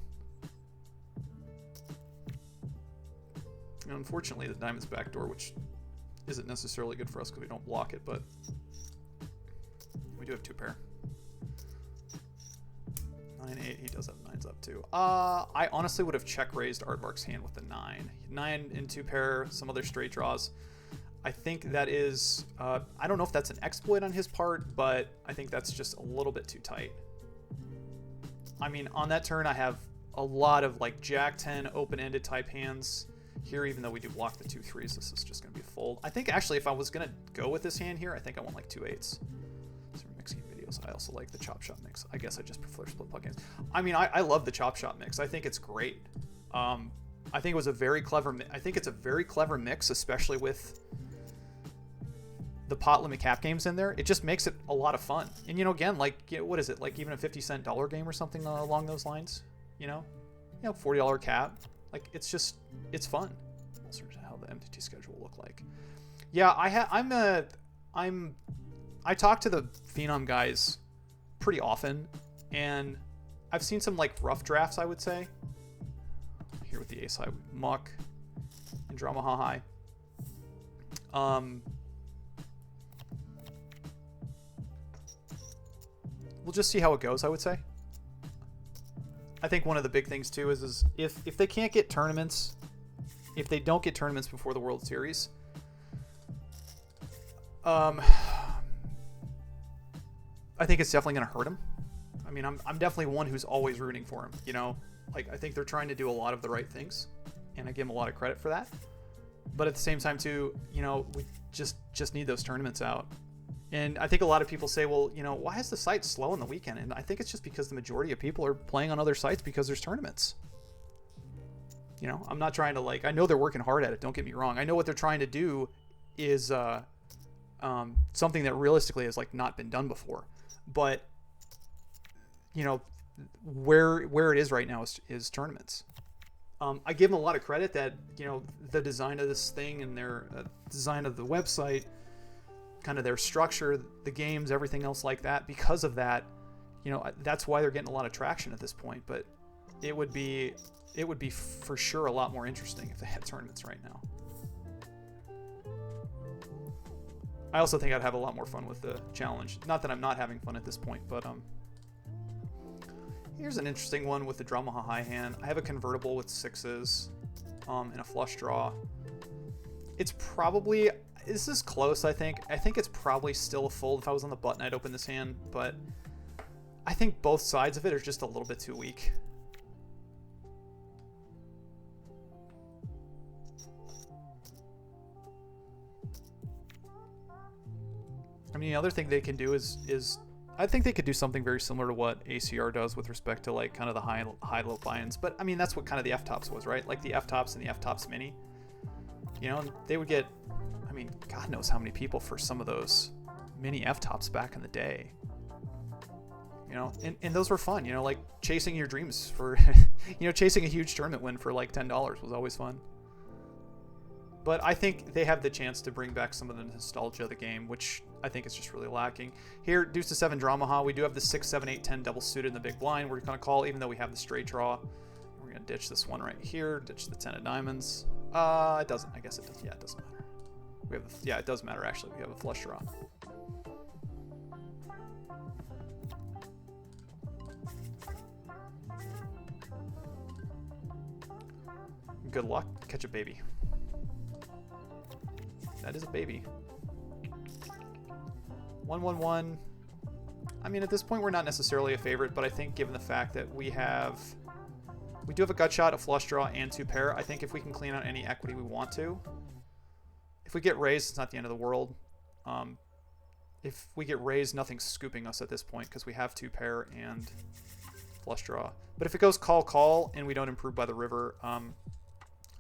And unfortunately, the diamond's backdoor, which isn't necessarily good for us because we don't block it, but we do have 2 pair. 9-8, he does have 9s up too. I honestly would have check raised Aardvark's hand with the 9. 9 in 2 pair, some other straight draws. I think that is, I don't know if that's an exploit on his part, but I think that's just a little bit too tight. I mean, on that turn, I have a lot of like Jack 10 open-ended type hands here, even though we do block the 2 3s. This is just going to be a fold. I think actually if I was going to go with this hand here, I think I want like 2 8s. So we're mixing videos. I also like the chop shot mix. I guess I just prefer split puck hands. I mean, I love the chop shot mix. I think it's great. I think it was a very clever, I think it's a very clever mix, especially with the pot limit cap games in there, it just makes it a lot of fun. And, again, like, what is it? Like even a 50-cent dollar game or something along those lines, $40 cap. Like, it's fun. Let's see how the MTT schedule will look like. Yeah, I talk to the Phenom guys pretty often, and I've seen some like rough drafts, I would say. Here with the ace high muck and drama high. We'll just see how it goes, I would say. I think one of the big things too is if they can't get tournaments, if they don't get tournaments before the World Series, I think it's definitely going to hurt him. I mean, I'm definitely one who's always rooting for him, Like, I think they're trying to do a lot of the right things, and I give them a lot of credit for that. But at the same time too, we just need those tournaments out. And I think a lot of people say, well, why is the site slow on the weekend? And I think it's just because the majority of people are playing on other sites because there's tournaments. I'm not trying to I know they're working hard at it. Don't get me wrong. I know what they're trying to do is something that realistically has not been done before. But, where it is right now is tournaments. I give them a lot of credit that, the design of this thing and their design of the website, kind of their structure, the games, everything else like that. Because of that, that's why they're getting a lot of traction at this point. But it would be for sure a lot more interesting if they had tournaments right now. I also think I'd have a lot more fun with the challenge. Not that I'm not having fun at this point, but here's an interesting one with the Dramaha high hand. I have a convertible with sixes and a flush draw. It's probably, this is close, I think. I think it's probably still a fold. If I was on the button, I'd open this hand, but I think both sides of it are just a little bit too weak. I mean, the other thing they can do is I think they could do something very similar to what ACR does with respect to kind of the high-low buy-ins. But I mean, that's what kind of the F-Tops was, right? Like the F-Tops and the F-Tops Mini. And they would get, I mean, God knows how many people for some of those mini F-Tops back in the day. And those were fun, like chasing your dreams for, chasing a huge tournament win for like $10 was always fun. But I think they have the chance to bring back some of the nostalgia of the game, which I think is just really lacking. Here, deuce to 7 Dramaha, we do have the 6, 7, 8, 10 double suited in the big blind. We're going to call, even though we have the straight draw. We're going to ditch this one right here, ditch the 10 of diamonds. It doesn't. I guess it does. Yeah, it doesn't matter. We have yeah, it does matter, actually. We have a flush draw. Good luck. Catch a baby. That is a baby. 1-1-1. I mean, at this point, we're not necessarily a favorite, but I think given the fact that we do have a gut shot, a flush draw, and 2 pair, I think if we can clean out any equity we want to. If we get raised, it's not the end of the world. If we get raised, nothing's scooping us at this point because we have 2 pair and flush draw. But if it goes call, and we don't improve by the river, I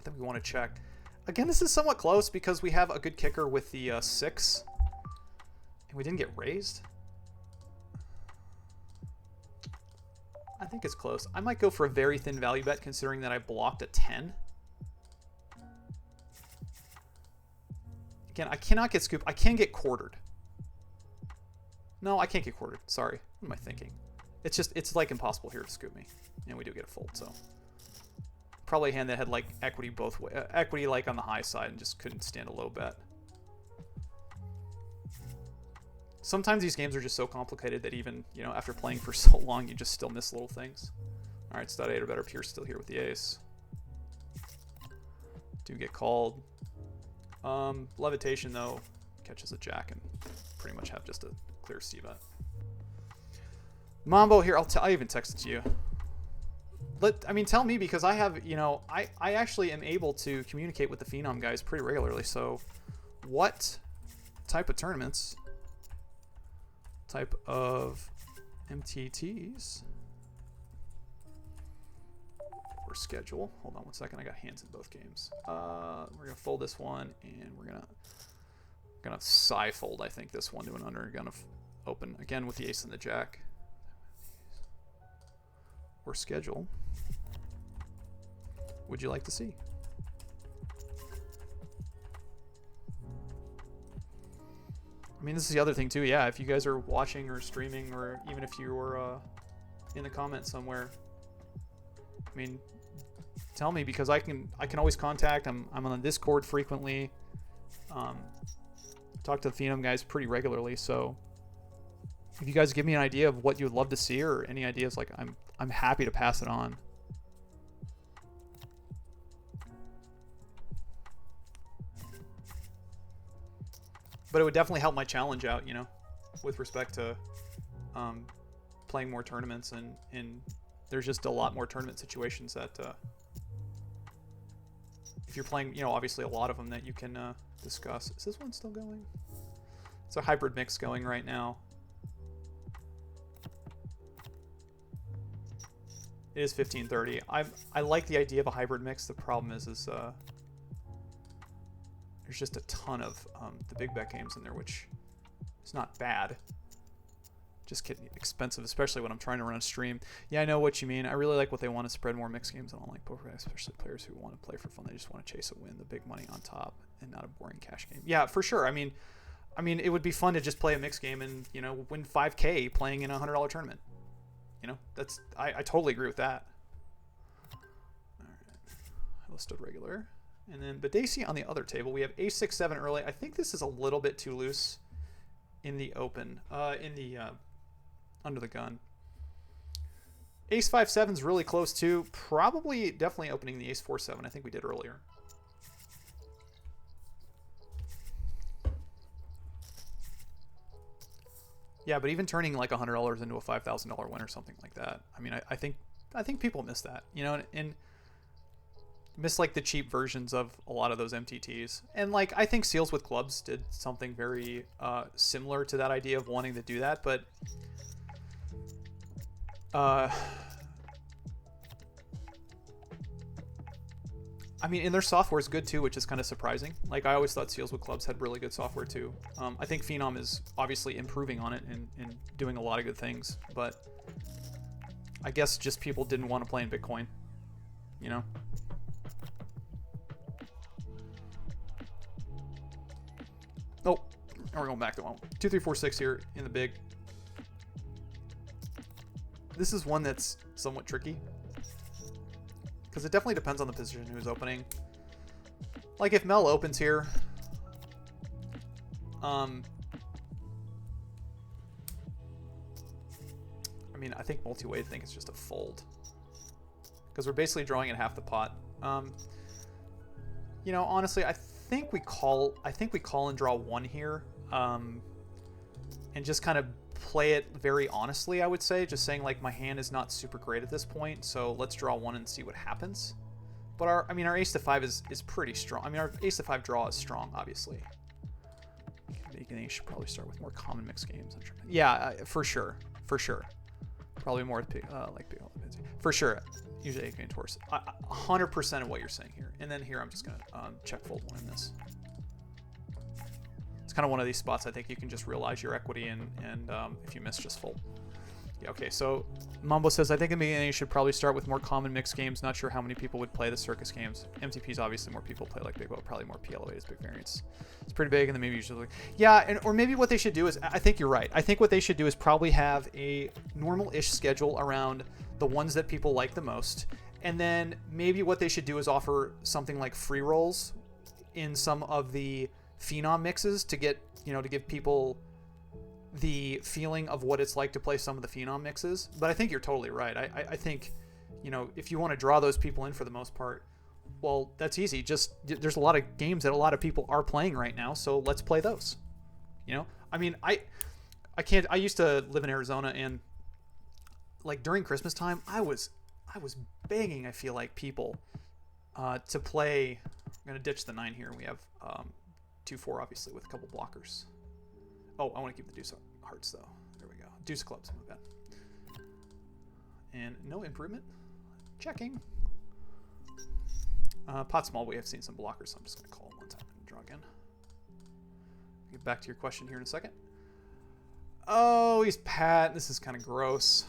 think we want to check. Again, this is somewhat close because we have a good kicker with the 6. And we didn't get raised. I think it's close. I might go for a very thin value bet considering that I blocked a 10. Again, I cannot get scooped. I can get quartered. No, I can't get quartered. Sorry. What am I thinking? It's like impossible here to scoop me. And we do get a fold, so. Probably a hand that had like equity both way, equity like on the high side and just couldn't stand a low bet. Sometimes these games are just so complicated that even, after playing for so long, you just still miss little things. All right, stud 8 or better. Pierce still here with the ace. Do get called. Levitation though catches a jack and pretty much have just a clear c-bet. Mambo here. I even texted to you. Tell me, because I have, I actually am able to communicate with the Phenom guys pretty regularly. So what type of tournaments, type of MTTs or schedule? Hold on one second. I got hands in both games. We're going to fold this one and we're going to Gonna side fold, I think, this one to an under. Gonna open again with the ace and the jack. Or schedule. Would you like to see? I mean, this is the other thing too. Yeah, if you guys are watching or streaming, or even if you were in the comments somewhere, I mean, tell me, because I can always contact. I'm on the Discord frequently. Talk to the Phenom guys pretty regularly. So if you guys give me an idea of what you would love to see, or any ideas, like I'm happy to pass it on. But it would definitely help my challenge out, you know, with respect to playing more tournaments, and there's just a lot more tournament situations that if you're playing, you know, obviously a lot of them that you can discuss. Is this one still going? It's a hybrid mix going right now. It is 15:30. I like the idea of a hybrid mix. The problem is there's just a ton of the big bet games in there, which is not bad. Just getting expensive, especially when I'm trying to run a stream. Yeah, I know what you mean. I really like what they want to spread more mixed games. I don't like poker, especially players who want to play for fun. They just want to chase a win, the big money on top, and not a boring cash game. Yeah, for sure. I mean, it would be fun to just play a mixed game and, you know, win 5K playing in a $100 tournament. You know, that's I totally agree with that. All right, I listed regular. And then Badesi on the other table, we have ace 6-7 early. I think this is a little bit too loose in the open, under the gun. Ace 5-7 is really close too. Probably, definitely opening the ace 4-7. I think we did earlier. Yeah, but even turning like $100 into a $5,000 win or something like that. I mean, I think people miss that, you know, and miss like the cheap versions of a lot of those MTTs. And like, I think Seals with Clubs did something very similar to that idea of wanting to do that, but I mean, and their software is good too, which is kind of surprising. Like, I always thought Seals with Clubs had really good software too. I think Phenom is obviously improving on it and doing a lot of good things, but I guess just people didn't want to play in Bitcoin, you know? Oh, and we're going back to 1. 2, 3, 4, 6 here in the big. This is one that's somewhat tricky, because it definitely depends on the position who's opening. Like, if Mel opens here, I mean, I think multi-way, I think it's just a fold, because we're basically drawing at half the pot. You know, honestly, I think we call and draw 1 here, and just kind of play it very honestly, I would say, just saying like, my hand is not super great at this point, so let's draw 1 and see what happens. But our ace to 5 is pretty strong. I mean, our ace to 5 draw is strong, obviously. You should probably start with more common mixed games. Yeah, for sure. Probably more like big, for sure. Usually against horse. 100% of what you're saying here. And then here I'm just gonna check fold 1 in this. It's kind of one of these spots I think you can just realize your equity, and if you miss, just fold. Yeah, okay, so Mambo says, I think in the beginning you should probably start with more common mixed games. Not sure how many people would play the Circus games. MTPs, obviously more people play like big, but probably more PLO is big variance. It's pretty big, and then maybe usually, yeah, or maybe what they should do is, I think you're right. I think what they should do is probably have a normal-ish schedule around the ones that people like the most, and then maybe what they should do is offer something like free rolls in some of the Phenom mixes to get, you know, to give people the feeling of what it's like to play some of the Phenom mixes. But I think you're totally right. I think, you know, if you want to draw those people in for the most part, well, that's easy. Just, there's a lot of games that a lot of people are playing right now, so let's play those. You know, I mean, I used to live in Arizona, and like during Christmas time, I was begging, I feel like, people to play. I'm gonna ditch the 9 here. We have 2-4 obviously with a couple blockers. Oh, I want to keep the deuce hearts though. There we go. Deuce clubs, my bad. And no improvement. Checking. Pot small, we have seen some blockers, so I'm just gonna call him one time and draw again. get back to your question here in a second. Oh, he's Pat. This is kind of gross.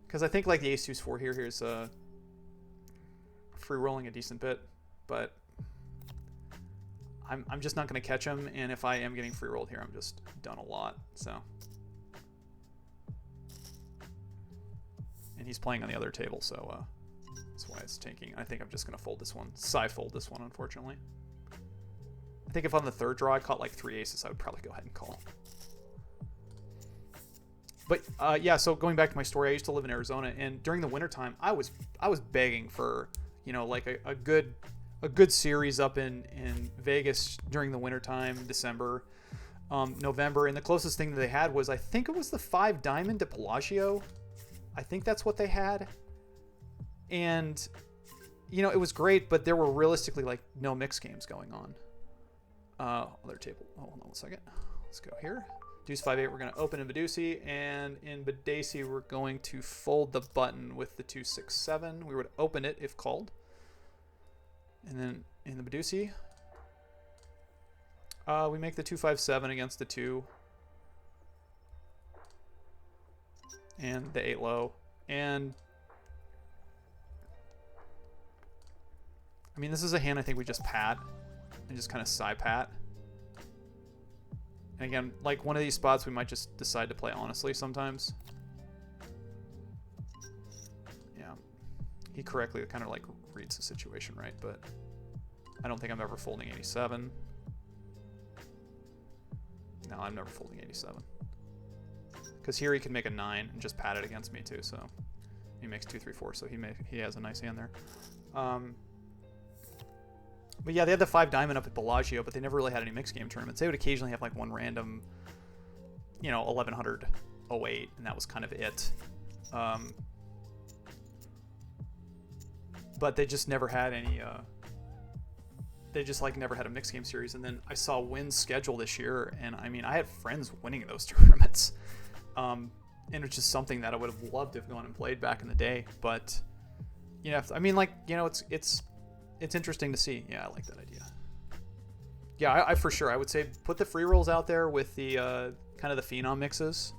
Because I think like the ace deuce 4 here's free rolling a decent bit, but I'm just not going to catch him, and if I am getting free rolled here, I'm just done a lot. So, and he's playing on the other table, so that's why it's tanking. I think I'm just going to fold this one, fold this one, unfortunately. I think if on the third draw I caught like 3 aces, I would probably go ahead and call. But yeah, so going back to my story, I used to live in Arizona, and during the wintertime, I was begging for, you know, like a good series up in Vegas during the wintertime, December, November, and the closest thing that they had was, I think it was the 5 diamond to Bellagio. I think that's what they had. And, you know, it was great, but there were realistically like no mix games going on. Other table. Oh, hold on a second. Let's go here. Deuce 5-8, we're going to open in Badoosie, and in Badoosie, we're going to fold the button with the 2-6-7. We would open it if called. And then in the Badoosie, we make the 2-5-7 against the 2. And the 8 low. And I mean, this is a hand I think we just pat and just kind of side pat. And again, like one of these spots, we might just decide to play honestly sometimes. Yeah, he correctly kind of like reads the situation, right? But I don't think I'm ever folding 87. No, I'm never folding 87. Because here he can make a 9 and just pat it against me too. So he makes 2-3-4. So he has a nice hand there. But yeah, they had the 5 diamond up at Bellagio, but they never really had any mixed game tournaments. They would occasionally have like one random, you know, 1100 08, and that was kind of it. But they just never had any. They just like never had a mixed game series. And then I saw Wynn's schedule this year, and I mean, I had friends winning those tournaments, and it's just something that I would have loved to have gone and played back in the day. But you know, I mean, like, you know, it's interesting to see. Yeah, I like that idea. Yeah, I for sure, I would say put the free rolls out there with the kind of the Phenom mixes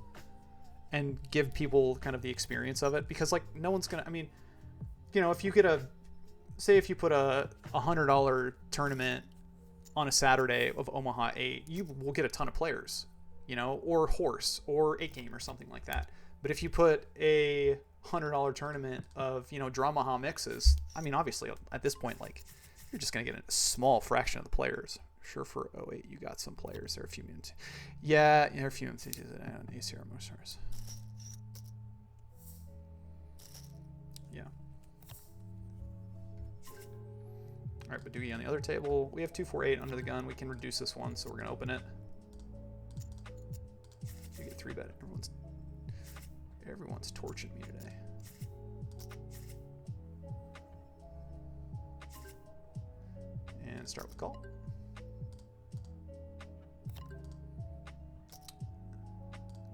and give people kind of the experience of it, because like no one's gonna, I mean, you know, if you get if you put a $100 tournament on a Saturday of Omaha 8, you will get a ton of players, you know, or horse or 8 game or something like that. But if you put a $100 tournament of, you know, Dramaha mixes, I mean, obviously at this point, like, you're just gonna get a small fraction of the players. Sure, for 08 you got some players. There are a few minutes. Yeah, there are a few minutes. ACR Mosars. Yeah. All right, Badoogie on the other table. We have 2-4-8 under the gun. We can reduce this one, so we're gonna open it. We get 3-bet. Everyone's torching me today. And start with call.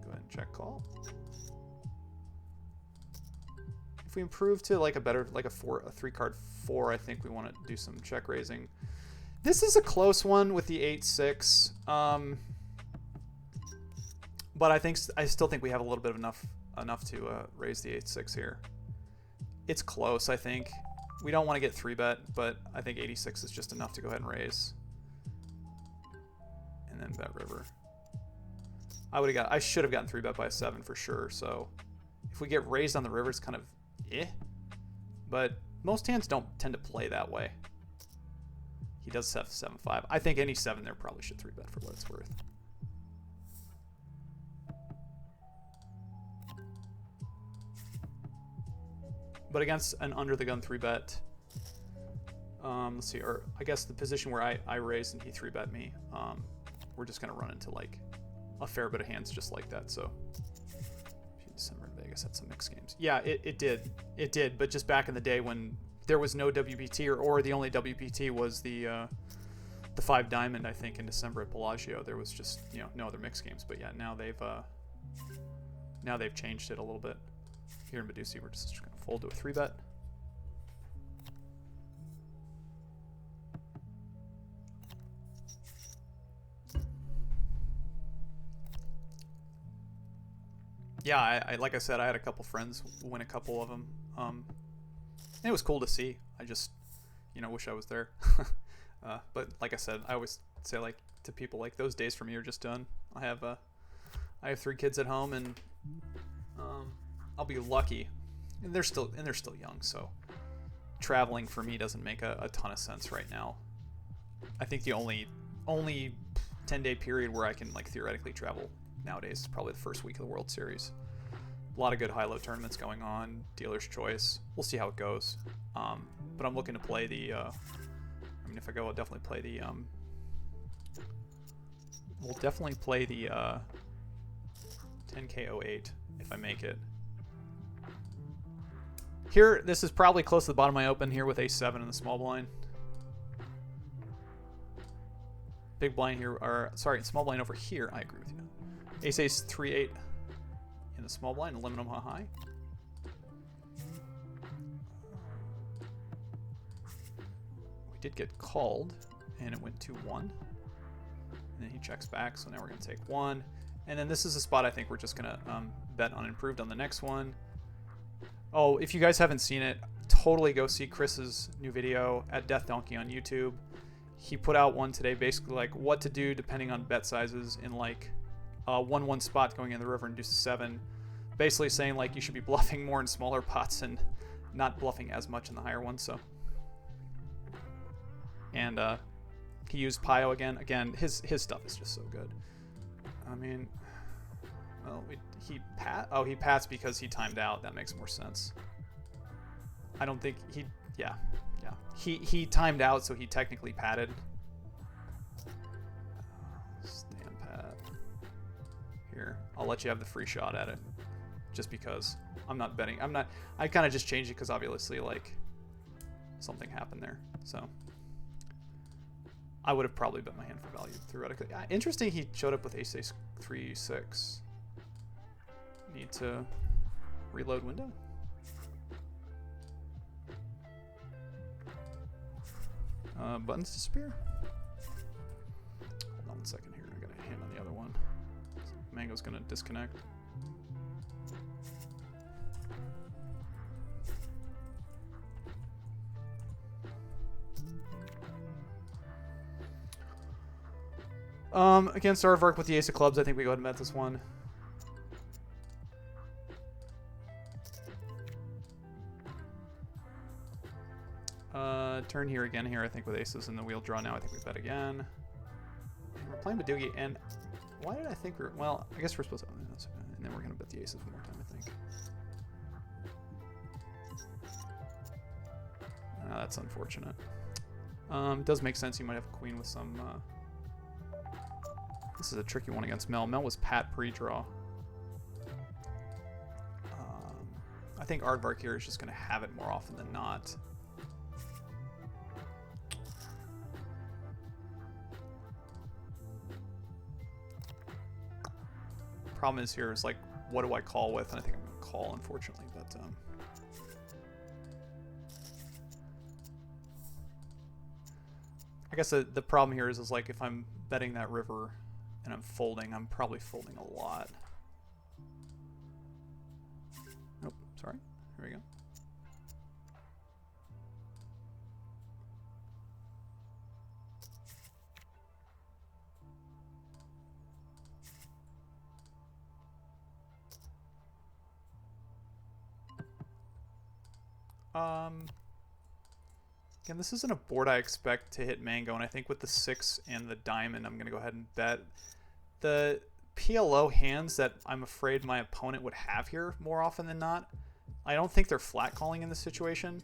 Go ahead and check call. If we improve to like a better, like a 3-card 4, I think we want to do some check raising. This is a close one with the 8-6. But I still think we have a little bit of enough to raise the 8-6 here. It's close, I think. We don't want to get 3-bet, but I think 86 is just enough to go ahead and raise. And then bet river. I should have gotten 3-bet by a 7 for sure. So if we get raised on the river, it's kind of but most hands don't tend to play that way. He does have 7-5. I think any 7 there probably should 3-bet for what it's worth. But against an under the gun 3-bet, let's see, or I guess the position where I raised and he 3-bet me, we're just gonna run into like a fair bit of hands just like that. So December in Vegas had some mixed games. Yeah, it did, but just back in the day when there was no WPT, or the only WPT was the 5 diamond, I think, in December at Bellagio. There was just, you know, no other mixed games. But yeah, now they've changed it a little bit. Here in Badoosie, we're just gonna fold to a 3-bet. Yeah, I like I said, I had a couple friends win a couple of them. And it was cool to see. I just, wish I was there. But like I said, I always say like to people like those days for me are just done. I have 3 kids at home, and I'll be lucky, and they're still young, so traveling for me doesn't make a ton of sense right now. I think the only 10-day period where I can like theoretically travel nowadays is probably the first week of the World Series. A lot of good high-low tournaments going on, dealer's choice. We'll see how it goes. But I'm looking to play the if I go, I'll definitely play the we'll definitely play the 10K08 if I make it. Here, this is probably close to the bottom of my open here with ace-7 in the small blind. Big blind here, or sorry, small blind over here. I agree with you. Ace 3-8 in the small blind, and limit them high. We did get called, and it went 2-1. And then he checks back, so now we're going to take 1. And then this is a spot I think we're just going to bet unimproved on the next one. Oh, if you guys haven't seen it, totally go see Chris's new video at Death Donkey on YouTube. He put out one today, basically like what to do depending on bet sizes in like 1-1 spot going in the river and deuce 7. Basically saying like you should be bluffing more in smaller pots and not bluffing as much in the higher ones. So, and he used Pio again. Again, his stuff is just so good. I mean, well, he passed because he timed out. That makes more sense. I don't think he timed out, so he technically patted. Stand pat. Here, I'll let you have the free shot at it, just because I'm not betting. I kind of just changed it because obviously like something happened there. So I would have probably bet my hand for value theoretically. Interesting, he showed up with ace 3-6. Need to reload window. Buttons disappear. Hold on 1 second here. I got a hand on the other one. Mango's gonna disconnect. Against Aardvark with the ace of clubs, I think we go ahead and bet this one. Turn here again here, I think with aces in the wheel draw now, I think we bet again. And we're playing Badugi, and why did I think we're, well, I guess we're supposed to, and then we're going to bet the aces one more time, I think. That's unfortunate. It does make sense, you might have a queen with some, this is a tricky one against Mel. Mel was pat pre-draw. I think Aardvark here is just going to have it more often than not. Problem is here is like, what do I call with? And I think I'm going to call, unfortunately, but I guess the problem here is like if I'm betting that river and I'm folding, I'm probably folding a lot. Nope, sorry. Here we go. Again, this isn't a board I expect to hit Mango, and I think with the 6 and the diamond, I'm going to go ahead and bet. The PLO hands that I'm afraid my opponent would have here more often than not, I don't think they're flat calling in this situation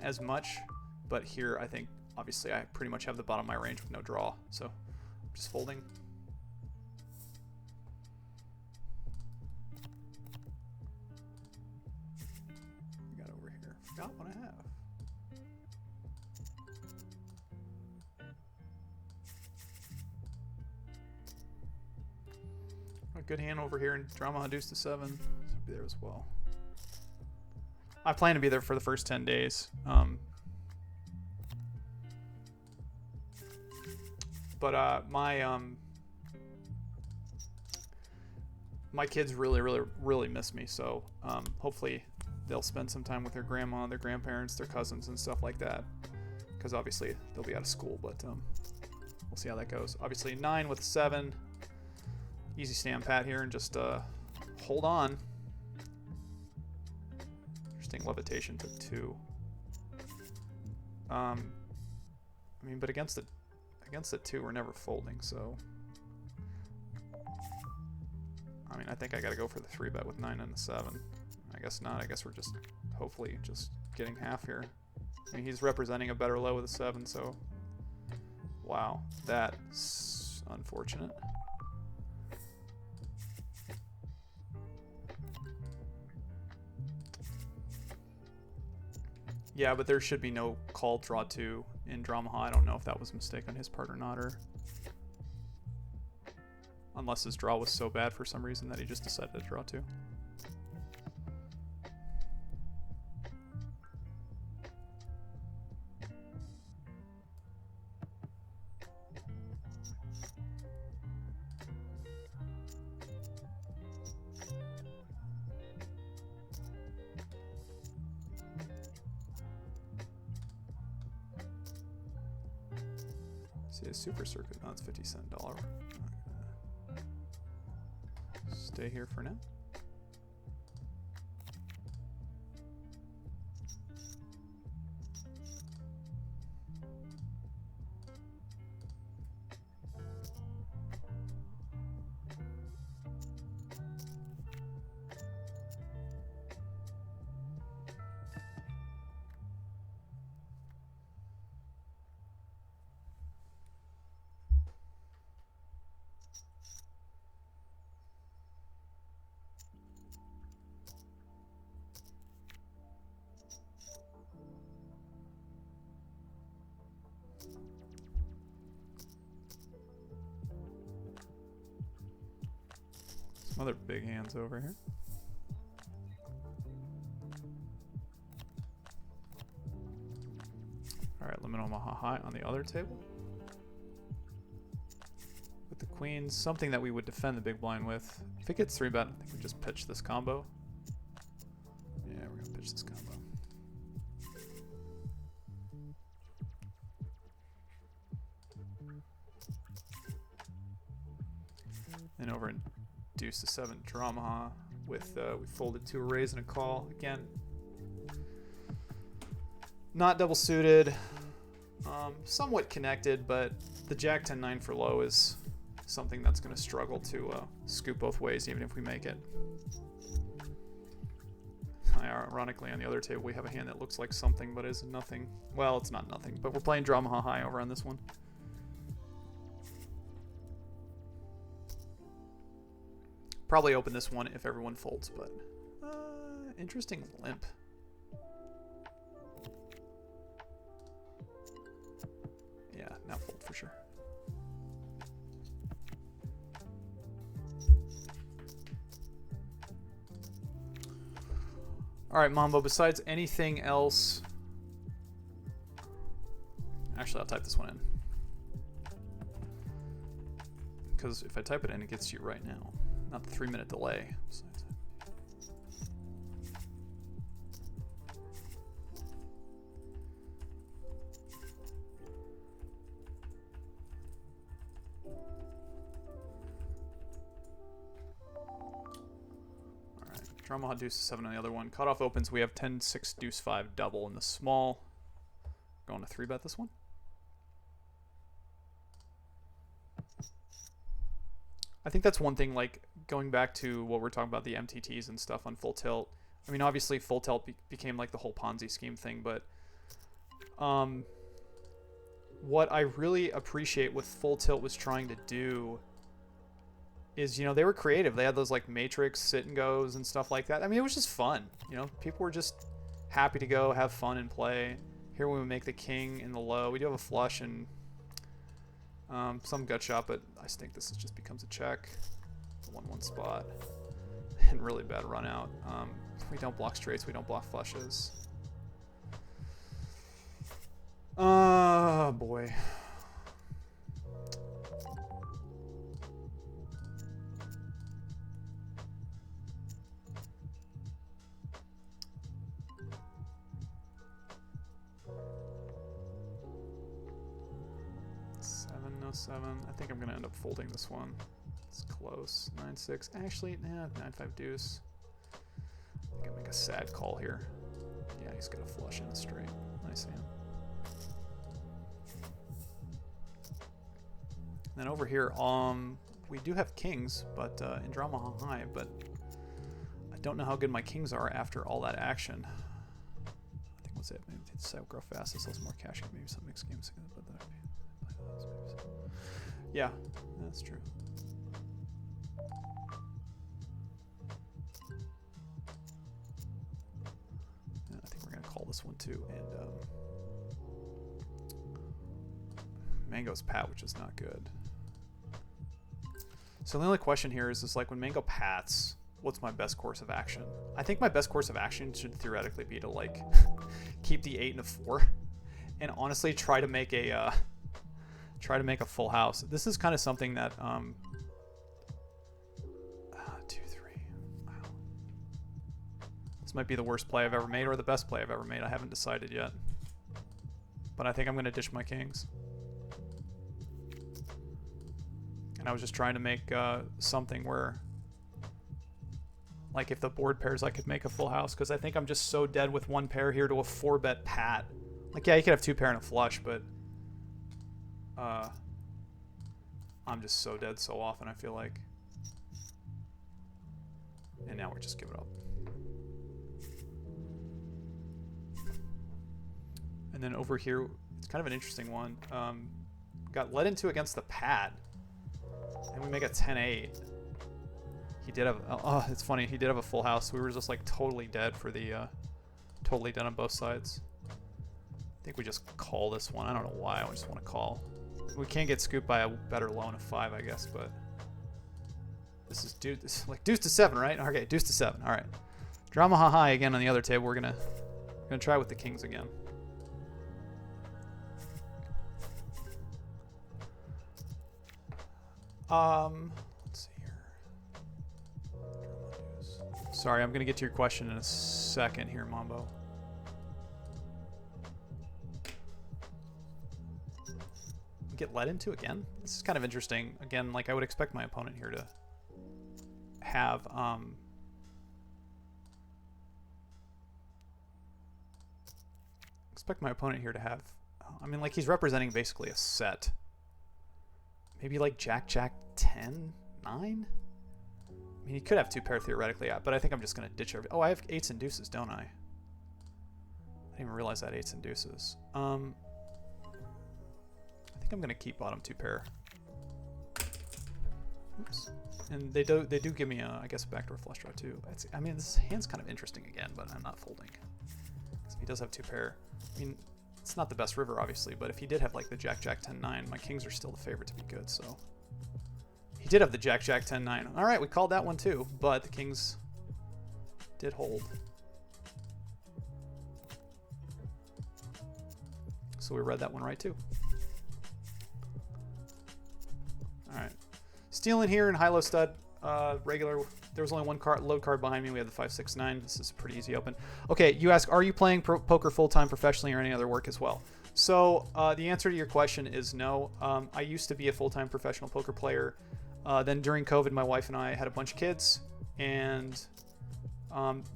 as much, but here I think, obviously, I pretty much have the bottom of my range with no draw, so I'm just folding. We got over here. Forgot what I have. A good hand over here in drama deuce to 7. So be there as well. I plan to be there for the first 10 days. But my kids really miss me. So hopefully they'll spend some time with their grandma, their grandparents, their cousins, and stuff like that. Because obviously they'll be out of school, but we'll see how that goes. Obviously 9 with a 7. Easy stand pat here and just hold on. Interesting, levitation took 2. I mean, but against the 2, we're never folding, so I mean, I think I gotta go for the 3-bet with 9 and the 7. I guess not. I guess we're just hopefully just getting half here. I mean, he's representing a better low with a 7, so wow, that's unfortunate. Yeah, but there should be no call draw 2 in Dramaha. I don't know if that was a mistake on his part or not, or unless his draw was so bad for some reason that he just decided to draw 2. See a super circuit. No, it's 50 cent dollar. Stay here for now. Some other big hands over here. Alright, limit Omaha high on the other table. With the queens, something that we would defend the big blind with. If it gets 3-bet, I think we just pitch this combo. Yeah, we're gonna pitch this combo. And over in deuce to 7 Dramaha with we folded 2 a raise and a call again. Not double suited, somewhat connected, but the Jack 10-9 for low is something that's going to struggle to scoop both ways, even if we make it. Ironically, on the other table, we have a hand that looks like something, but is nothing. Well, it's not nothing, but we're playing Dramaha high over on this one. Probably open this one if everyone folds, but interesting limp. Yeah, now fold for sure. All right, Mambo, besides anything else, actually I'll type this one in, because if I type it in, it gets to you right now. Not the 3-minute delay. Alright, Dramaha deuce 7 on the other one. Cutoff opens, we have 10-6 deuce 5 double in the small. Going to 3-bet this one. I think that's one thing, like, going back to what we're talking about, the MTTs and stuff on full tilt. I mean, obviously, full tilt became, like, the whole Ponzi scheme thing, but what I really appreciate what full tilt was trying to do is, you know, they were creative. They had those, like, matrix sit-and-goes and stuff like that. I mean, it was just fun, you know? People were just happy to go, have fun, and play. Here we make the king in the low. We do have a flush and some gut shot, but I think this just becomes a check. The 1-1 spot. And really bad run out. We don't block straights, we don't block flushes. Oh boy. 7. I think I'm going to end up folding this one. It's close. 9-6. Actually, nah, 9-5 deuce. I think I make a sad call here. Yeah, he's going to flush in a straight. Nice hand. Then over here, we do have kings, but in drama high, but I don't know how good my kings are after all that action. I think what's it? Maybe the side will grow fast. It sells more cash. Maybe some mixed games. Yeah, that's true. Yeah, I think we're gonna call this one too, and Mango's pat, which is not good. So the only question here is like when Mango pats, what's my best course of action? I think my best course of action should theoretically be to like keep the 8 and a 4, and honestly try to make a full house. This is kind of something that 2-3. Wow. This might be the worst play I've ever made or the best play I've ever made. I haven't decided yet, but I think I'm going to ditch my kings. And I was just trying to make something where, like, if the board pairs, I could make a full house, because I think I'm just so dead with one pair here to a 4-bet pat. Like, yeah, you could have 2 pair and a flush, but I'm just so dead so often, I feel like. And now we're just giving up. And then over here, it's kind of an interesting one. Got led into against the pat. And we make a 10-8. He did have, oh, it's funny, he did have a full house. We were just like totally dead for the, totally dead on both sides. I think we just call this one. I don't know why, I just want to call. We can't get scooped by a better loan of 5, I guess, but this is like deuce to 7, right? Okay, deuce to 7, all right. Drama high again on the other table. We're gonna try with the kings again. Let's see here. Sorry, I'm going to get to your question in a second here, Mambo. Get led into again? This is kind of interesting. Again, like I would expect my opponent here to have, I mean, like he's representing basically a set. Maybe like Jack, 10, 9? I mean, he could have 2 pair theoretically, but I think I'm just going to ditch everything. Oh, I have 8s and deuces, don't I? I didn't even realize I had 8s and deuces. I think I'm going to keep bottom 2 pair. Oops. And they do give me, I guess, a backdoor flush draw too. I mean, this hand's kind of interesting again, but I'm not folding. So he does have 2 pair. I mean, it's not the best river, obviously, but if he did have like the Jack, 10, 9, my kings are still the favorite to be good, so. He did have the Jack, 10, 9. All right, we called that one too, but the kings did hold. So we read that one right too. All right. Stealing here in high-low stud, regular. There was only one load card behind me. We had the 5-6-9. This is a pretty easy open. Okay, you ask, are you playing poker full-time professionally or any other work as well? So the answer to your question is no. I used to be a full-time professional poker player. Then during COVID, my wife and I had a bunch of kids, and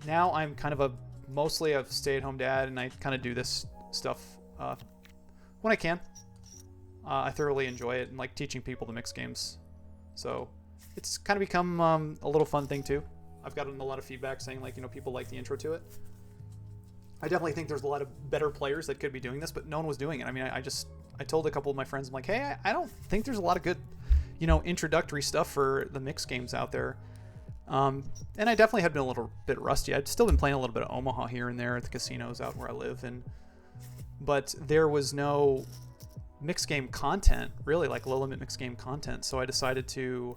now I'm kind of mostly a stay-at-home dad, and I kind of do this stuff when I can. I thoroughly enjoy it and like teaching people to mix games. So it's kind of become a little fun thing too. I've gotten a lot of feedback saying like, you know, people like the intro to it. I definitely think there's a lot of better players that could be doing this, but no one was doing it. I mean, I told a couple of my friends, I'm like, hey, I don't think there's a lot of good, you know, introductory stuff for the mix games out there. And I definitely had been a little bit rusty. I'd still been playing a little bit of Omaha here and there at the casinos out where I live, but there was no mix game content, really, like low limit mix game content. So I decided to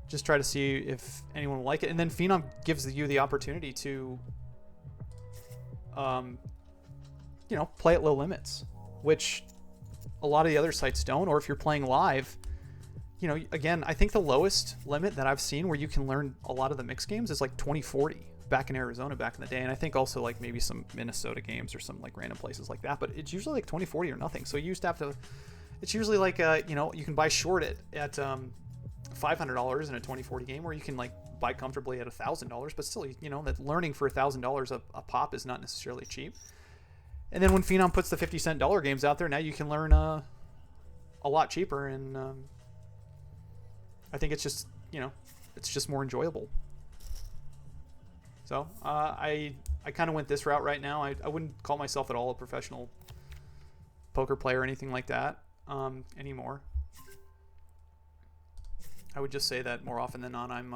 just try to see if anyone will like it. And then Phenom gives you the opportunity to, you know, play at low limits, which a lot of the other sites don't. Or if you're playing live, you know, again, I think the lowest limit that I've seen where you can learn a lot of the mix games is like 2040 back in Arizona back in the day. And I think also like maybe some Minnesota games or some like random places like that, but it's usually like 2040 or nothing. So you used to have to, It's usually like, you know, you can buy short at $500 in a 2040 game, or you can like buy comfortably at $1,000. But still, you know, that learning for $1,000 a pop is not necessarily cheap. And then when Phenom puts the 50-cent dollar games out there, now you can learn a lot cheaper, and I think it's just, you know, it's just more enjoyable. So I kind of went this route right now. I wouldn't call myself at all a professional poker player or anything like that anymore. I would just say that more often than not, I'm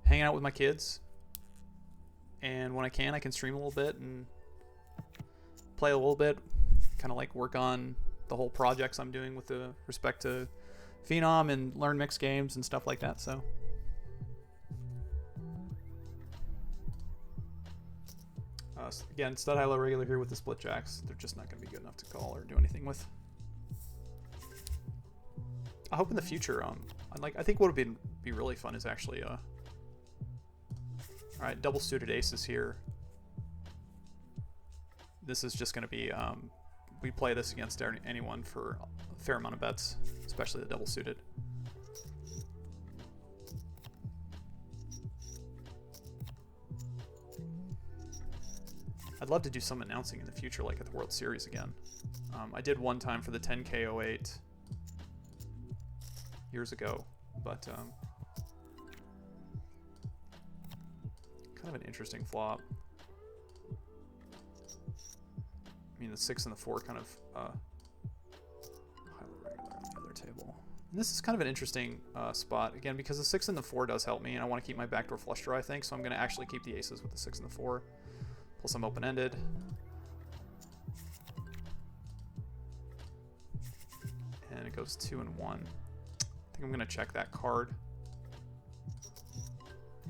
hanging out with my kids, and when I can stream a little bit and play a little bit, kind of like work on the whole projects I'm doing with the respect to Phenom and learn mixed games and stuff like that. So again, stud high low regular here with the split jacks. They're just not going to be good enough to call or do anything with. I hope in the future, I think what would be really fun is actually, all right, double suited aces here. This is just going to be, we play this against anyone for a fair amount of bets, especially the double suited. I'd love to do some announcing in the future, like at the World Series again. I did one time for the 10K 08 years ago, but kind of an interesting flop. I mean, the 6 and the 4 kind of highly regular on the other table. And this is kind of an interesting spot, again, because the 6 and the 4 does help me, and I want to keep my backdoor flush draw, I think, so I'm going to actually keep the aces with the 6 and the 4. Plus I'm open-ended. And it goes 2 and 1. I think I'm going to check that card.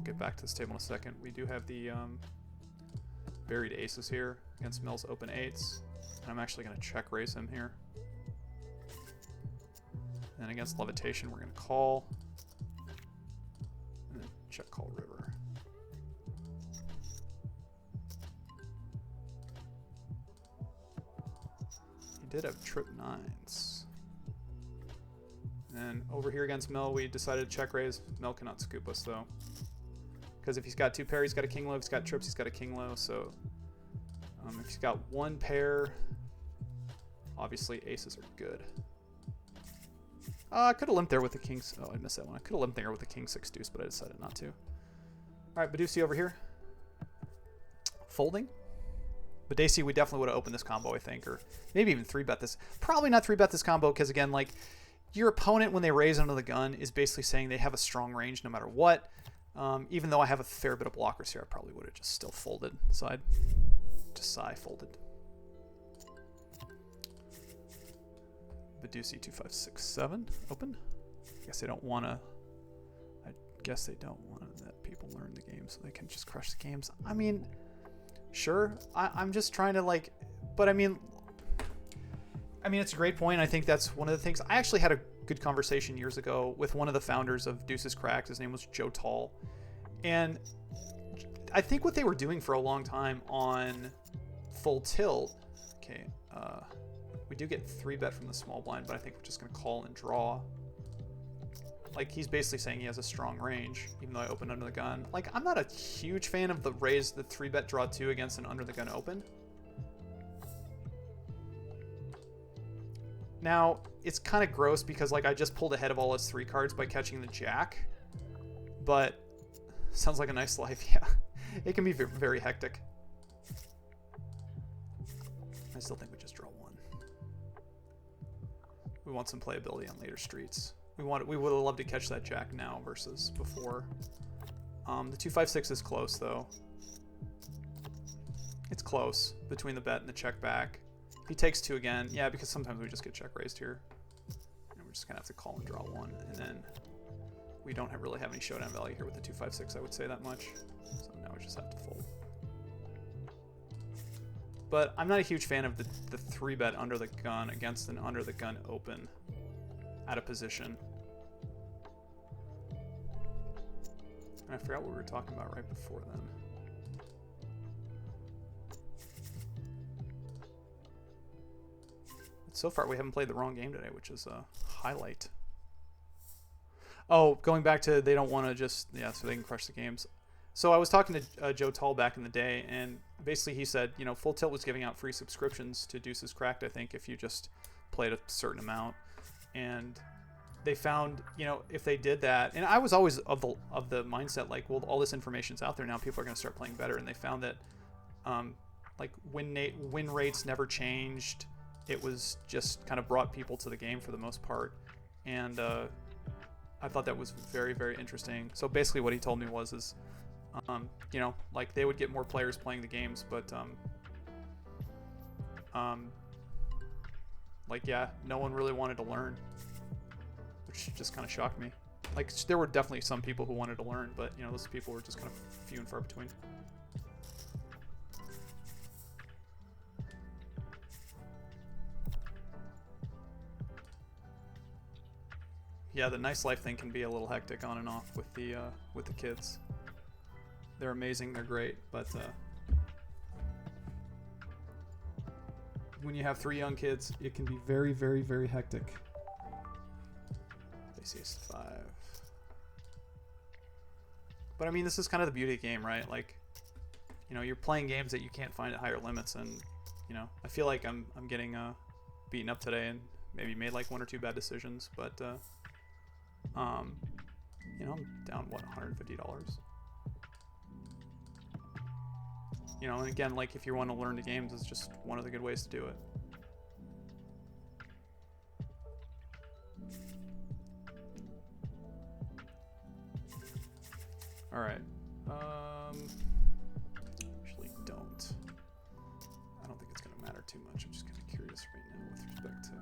Get back to this table in a second. We do have the buried aces here against Mill's open 8s. And I'm actually going to check raise him here. And against levitation, we're going to call. And then check call river. He did have trip 9s. And over here against Mill, we decided to check raise. Mill cannot scoop us though, because if he's got 2 pair, he's got a king low. If he's got trips, he's got a king low. So if he's got 1 pair, obviously aces are good. I could have limped there with the kings. Oh, I missed that one. I could have limped there with the king 6 deuce, but I decided not to. All right, Badusi over here, folding. Badesi, we definitely would have opened this combo, I think, or maybe even 3-bet this. Probably not 3-bet this combo, because again, like, your opponent, when they raise under the gun, is basically saying they have a strong range no matter what. Even though I have a fair bit of blockers here, I probably would have just still folded. So I'd just folded. Badusi 2, 5, 6, 7 open. I guess they don't want to. I guess they don't want to let people learn the game so they can just crush the games. I mean, sure. I'm just trying to like, but I mean, it's a great point. I think that's one of the things. I actually had a good conversation years ago with one of the founders of Deuces Cracked. His name was Joe Tall. And I think what they were doing for a long time on full tilt, okay, we do get 3-bet from the small blind, but I think we're just going to call and draw. Like, he's basically saying he has a strong range, even though I opened under the gun. Like, I'm not a huge fan of the 3-bet draw 2 against an under the gun open. Now, it's kind of gross because, like, I just pulled ahead of all his 3 cards by catching the jack. But sounds like a nice life, yeah. It can be very hectic. I still think we just draw 1. We want some playability on later streets. We would have loved to catch that jack now versus before. The 2, 5, 6 is close, though. It's close between the bet and the check back. If he takes 2 again, yeah, because sometimes we just get check raised here. And we're just going to have to call and draw 1. And then we don't really have any showdown value here with the 2, 5, 6, I would say that much. So now we just have to fold. But I'm not a huge fan of the 3-bet under the gun against an under the gun open out of position. And I forgot what we were talking about right before then. Let's so far we haven't played the wrong game today, which is a highlight. Oh, going back to they don't want to just, yeah, so they can crush the games. So I was talking to Joe Tull back in the day, and basically he said, you know, Full Tilt was giving out free subscriptions to Deuces Cracked, I think, if you just played a certain amount. And they found, you know, if they did that, and I was always of the mindset, like, well, all this information's out there now, people are going to start playing better. And they found that, like, win rates never changed. It was just kind of brought people to the game for the most part. And I thought that was very, very interesting. So basically what he told me was, you know, like they would get more players playing the games, but like, yeah, no one really wanted to learn, which just kind of shocked me. Like, there were definitely some people who wanted to learn, but, you know, those people were just kind of few and far between. Yeah, the Nice Life thing can be a little hectic on and off with the kids. They're amazing, they're great, but when you have 3 young kids, it can be very, very, very hectic. Base ace 5. But I mean, this is kind of the beauty of the game, right? Like, you know, you're playing games that you can't find at higher limits, and, you know, I feel like I'm getting beaten up today and maybe made like 1 or 2 bad decisions, but you know, I'm down, what, $150? You know, and again, like, if you want to learn the games, it's just one of the good ways to do it. All right. Actually, don't. I don't think it's going to matter too much. I'm just kind of curious right now with respect to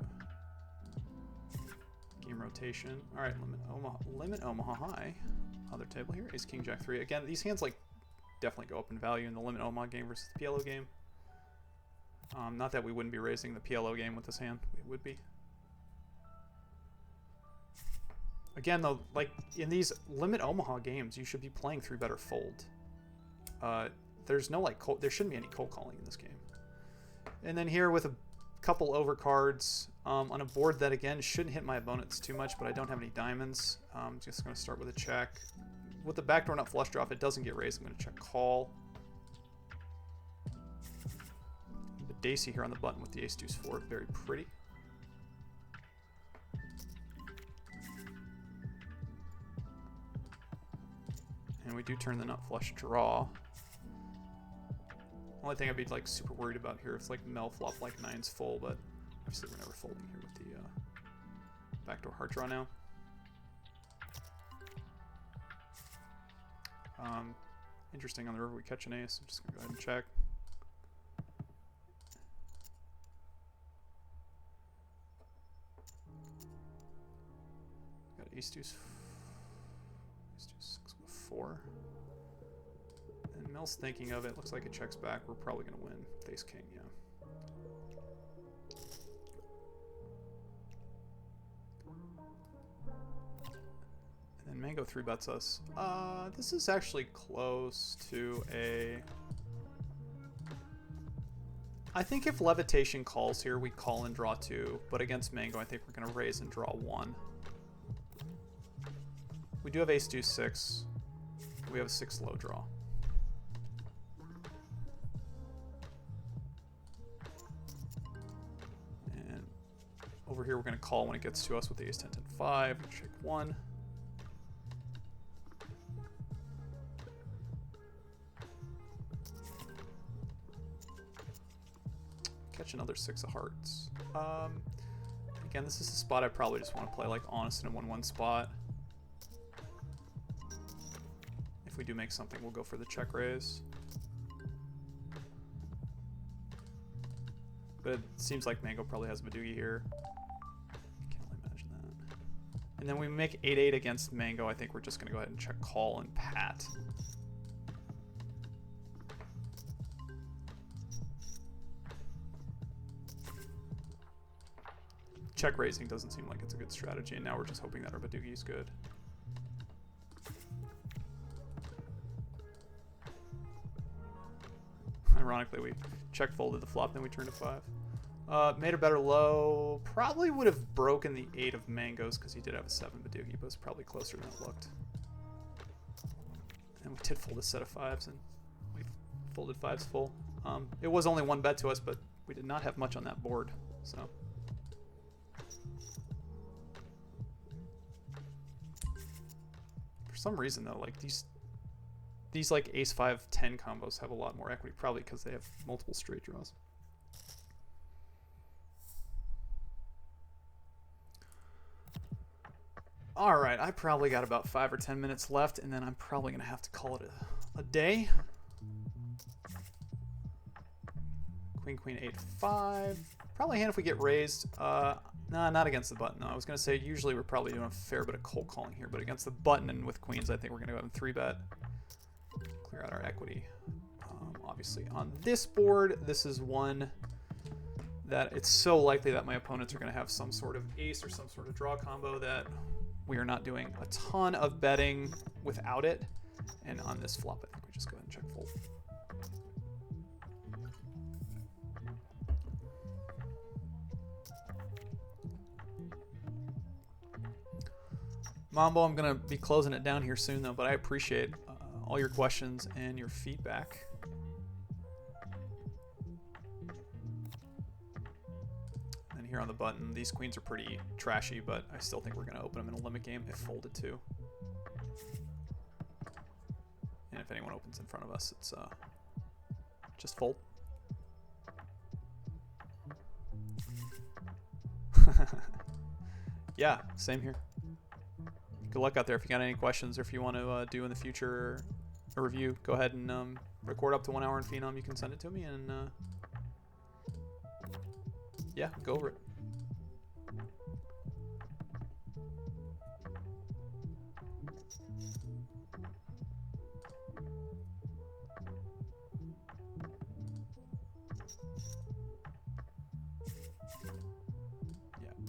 game rotation. All right, limit Omaha high. Other table here. Ace King Jack 3. Again, these hands like definitely go up in value in the limit Omaha game versus the PLO game. Not that we wouldn't be raising the PLO game with this hand. We would be. Again, though, like in these limit Omaha games, you should be playing 3 better fold. There's no like there shouldn't be any cold calling in this game. And then here with a couple overcards on a board that again shouldn't hit my opponents too much, but I don't have any diamonds. I'm just going to start with a check. With the backdoor nut flush draw, if it doesn't get raised, I'm going to check call. The Daisy here on the button with the ace deuce 4, very pretty. And we do turn the nut flush draw. Only thing I'd be like super worried about here is like Mel flop like 9's full, but obviously we're never folding here with the backdoor heart draw now. Interesting, on the river we catch an ace. I'm just gonna go ahead and check. Got ace deuce 4. And Mel's thinking of it. Looks like it checks back. We're probably gonna win with ace king, yeah. And then Mango 3-bets us. This is actually close to a... I think if Levitation calls here, we call and draw 2. But against Mango, I think we're going to raise and draw 1. We do have ace deuce 6. We have a 6 low draw. And over here, we're going to call when it gets to us with the ace 10 10 5. Check 1. Catch another 6 of hearts. Again, this is a spot I probably just want to play like honest in a 1-1 spot. If we do make something, we'll go for the check raise. But it seems like Mango probably has Badoogie here. Can't really imagine that. And then we make 8-8 against Mango. I think we're just going to go ahead and check call and pat. Check raising doesn't seem like it's a good strategy, and now we're just hoping that our Badoogie is good. Ironically, we check folded the flop, then we turned to 5. Made a better low. Probably would have broken the 8 of mangoes because he did have a 7 Badoogie, but it's probably closer than it looked. And we did fold a set of 5s, and we folded 5s full. It was only 1 bet to us, but we did not have much on that board, so. For some reason, though, like these like ace 5 10 combos have a lot more equity, probably because they have multiple straight draws. All right, I probably got about 5 or 10 minutes left, and then I'm probably gonna have to call it a day. Queen, queen, 8, 5. Probably hand if we get raised. Nah, not against the button though. I was gonna say usually we're probably doing a fair bit of cold calling here, but against the button and with queens, I think we're gonna go ahead and 3-bet, clear out our equity. Obviously, on this board, this is one that it's so likely that my opponents are gonna have some sort of ace or some sort of draw combo that we are not doing a ton of betting without it. And on this flop, I think we just go ahead and check fold. Mambo, I'm going to be closing it down here soon, though, but I appreciate all your questions and your feedback. And here on the button, these queens are pretty trashy, but I still think we're going to open them in a limit game if folded to. And if anyone opens in front of us, it's just fold. Yeah, same here. Good luck out there. If you got any questions or if you want to do in the future a review, go ahead and record up to 1 hour in Phenom. You can send it to me and yeah, go over it.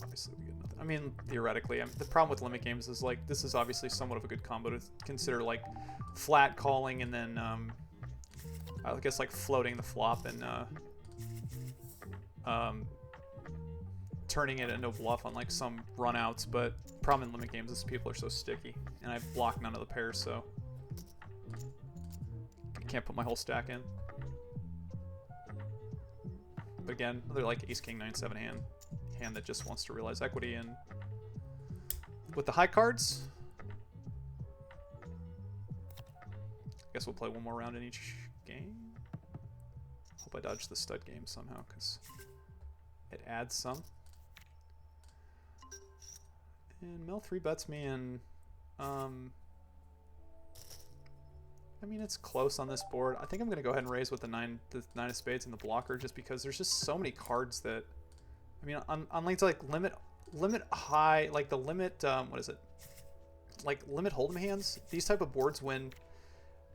Obviously we get nothing. I mean, theoretically, the problem with limit games is like this is obviously somewhat of a good combo to consider, like flat calling and then I guess like floating the flop and turning it into a bluff on like some runouts. But problem in limit games is people are so sticky, and I block none of the pairs, so I can't put my whole stack in. But again, another like ace king 9-7 hand that just wants to realize equity. And with the high cards, I guess we'll play one more round in each game. Hope I dodge the stud game somehow because it adds some. And Mel 3-bets me, and I mean, it's close on this board. I think I'm gonna go ahead and raise with the nine of spades and the blocker, just because there's just so many cards that, I mean, on like limit high, like the limit, what is it? Like limit hold'em hands, these type of boards when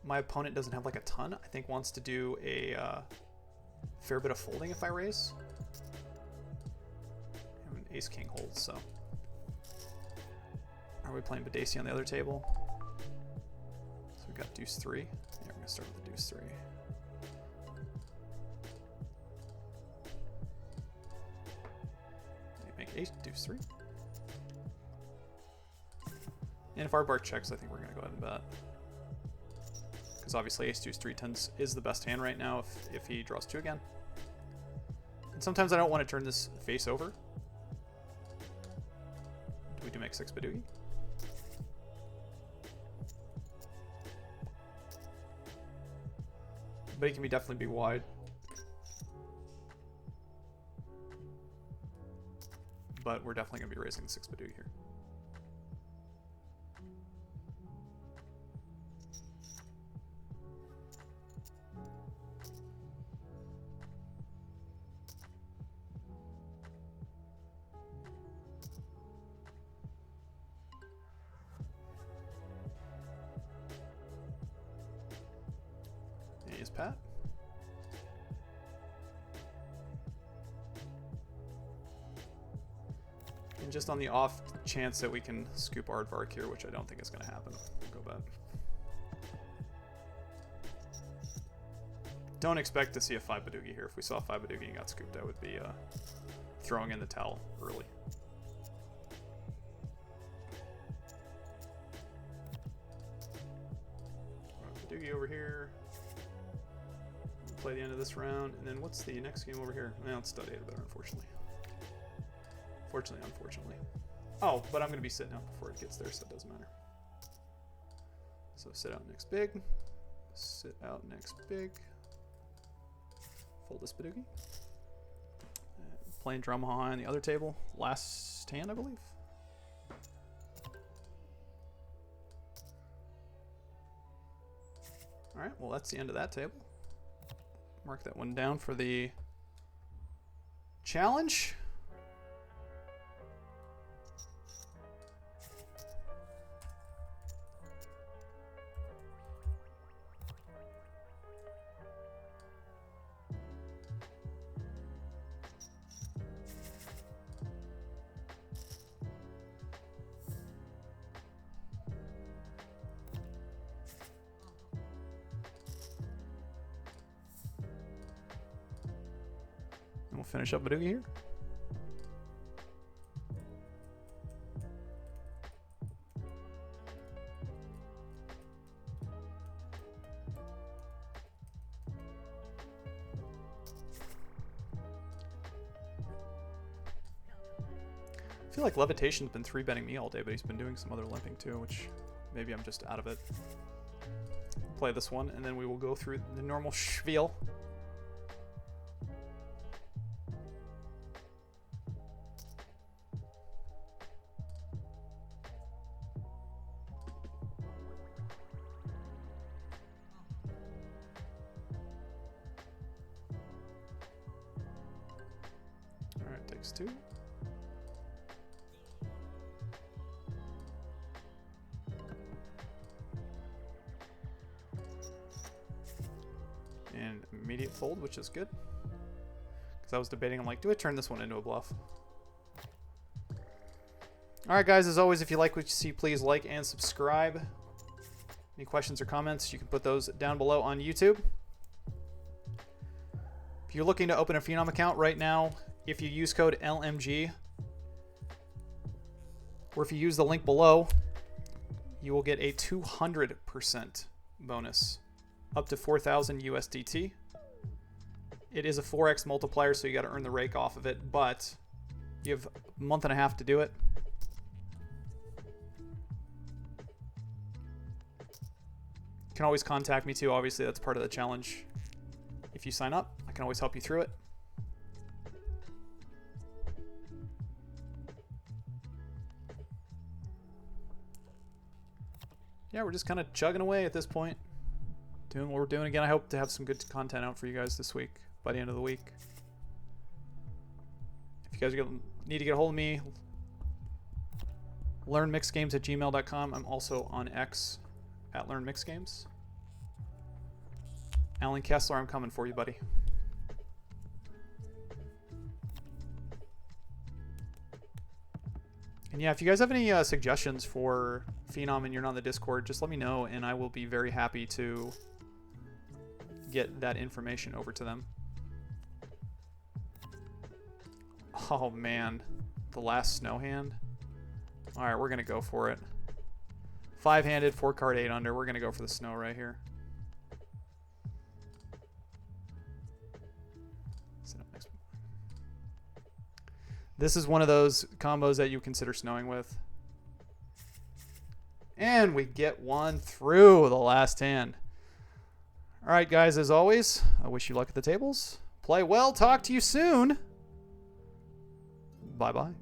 my opponent doesn't have like a ton, I think wants to do a fair bit of folding if I raise. I have an ace king hold, so. Are we playing Badesi on the other table? So we got deuce 3. Yeah, we're gonna start with the deuce 3. Make ace, deuce 3. And if our bar checks, I think we're gonna go ahead and bet. Because obviously ace, deuce 3 is the best hand right now if he draws 2 again. And sometimes I don't want to turn this face over. Do we do make 6 Badoogie? But he can definitely be wide. But we're definitely going to be raising the 6 Badoogie here. Here's Pat. And just on the off chance that we can scoop Aardvark here, which I don't think is going to happen, we'll go bet. Don't expect to see a 5 Badugi here. If we saw a 5 Badugi and got scooped, I would be throwing in the towel early. Badugi over here. Play the end of this round, and then what's the next game over here? Well, it's stud 8 or better, unfortunately. Unfortunately. Oh, but I'm going to be sitting out before it gets there, so it doesn't matter. So sit out next big. Sit out next big. Fold this Badugi. Playing Drama High on the other table. Last hand, I believe. Alright, well that's the end of that table. Mark that one down for the challenge. We'll finish up Badugi here. I feel like Levitation's been 3-betting me all day, but he's been doing some other limping too, which maybe I'm just out of it. Play this one, and then we will go through the normal spiel. Alright, takes 2. And immediate fold, which is good. Because I was debating, I'm like, do I turn this one into a bluff? Alright guys, as always, if you like what you see, please like and subscribe. Any questions or comments, you can put those down below on YouTube. If you're looking to open a Phenom account right now, if you use code LMG, or if you use the link below, you will get a 200% bonus, up to 4,000 USDT. It is a 4x multiplier, so you got to earn the rake off of it, but you have a month and a half to do it. You can always contact me too. Obviously, that's part of the challenge. If you sign up, I can always help you through it. Yeah, we're just kind of chugging away at this point. Doing what we're doing again. I hope to have some good content out for you guys this week, by the end of the week. If you guys need to get a hold of me, learnmixedgames@gmail.com. I'm also on X at learnmixedgames. Alan Kessler, I'm coming for you, buddy. And yeah, if you guys have any suggestions for Phenom and you're not on the Discord, just let me know, and I will be very happy to get that information over to them. Oh man, the last snow hand. All right, we're gonna go for it. 5-handed, 4-card, 8 under. We're gonna go for the snow right here. This is one of those combos that you consider snowing with. And we get one through the last hand. All right, guys, as always, I wish you luck at the tables. Play well. Talk to you soon. Bye-bye.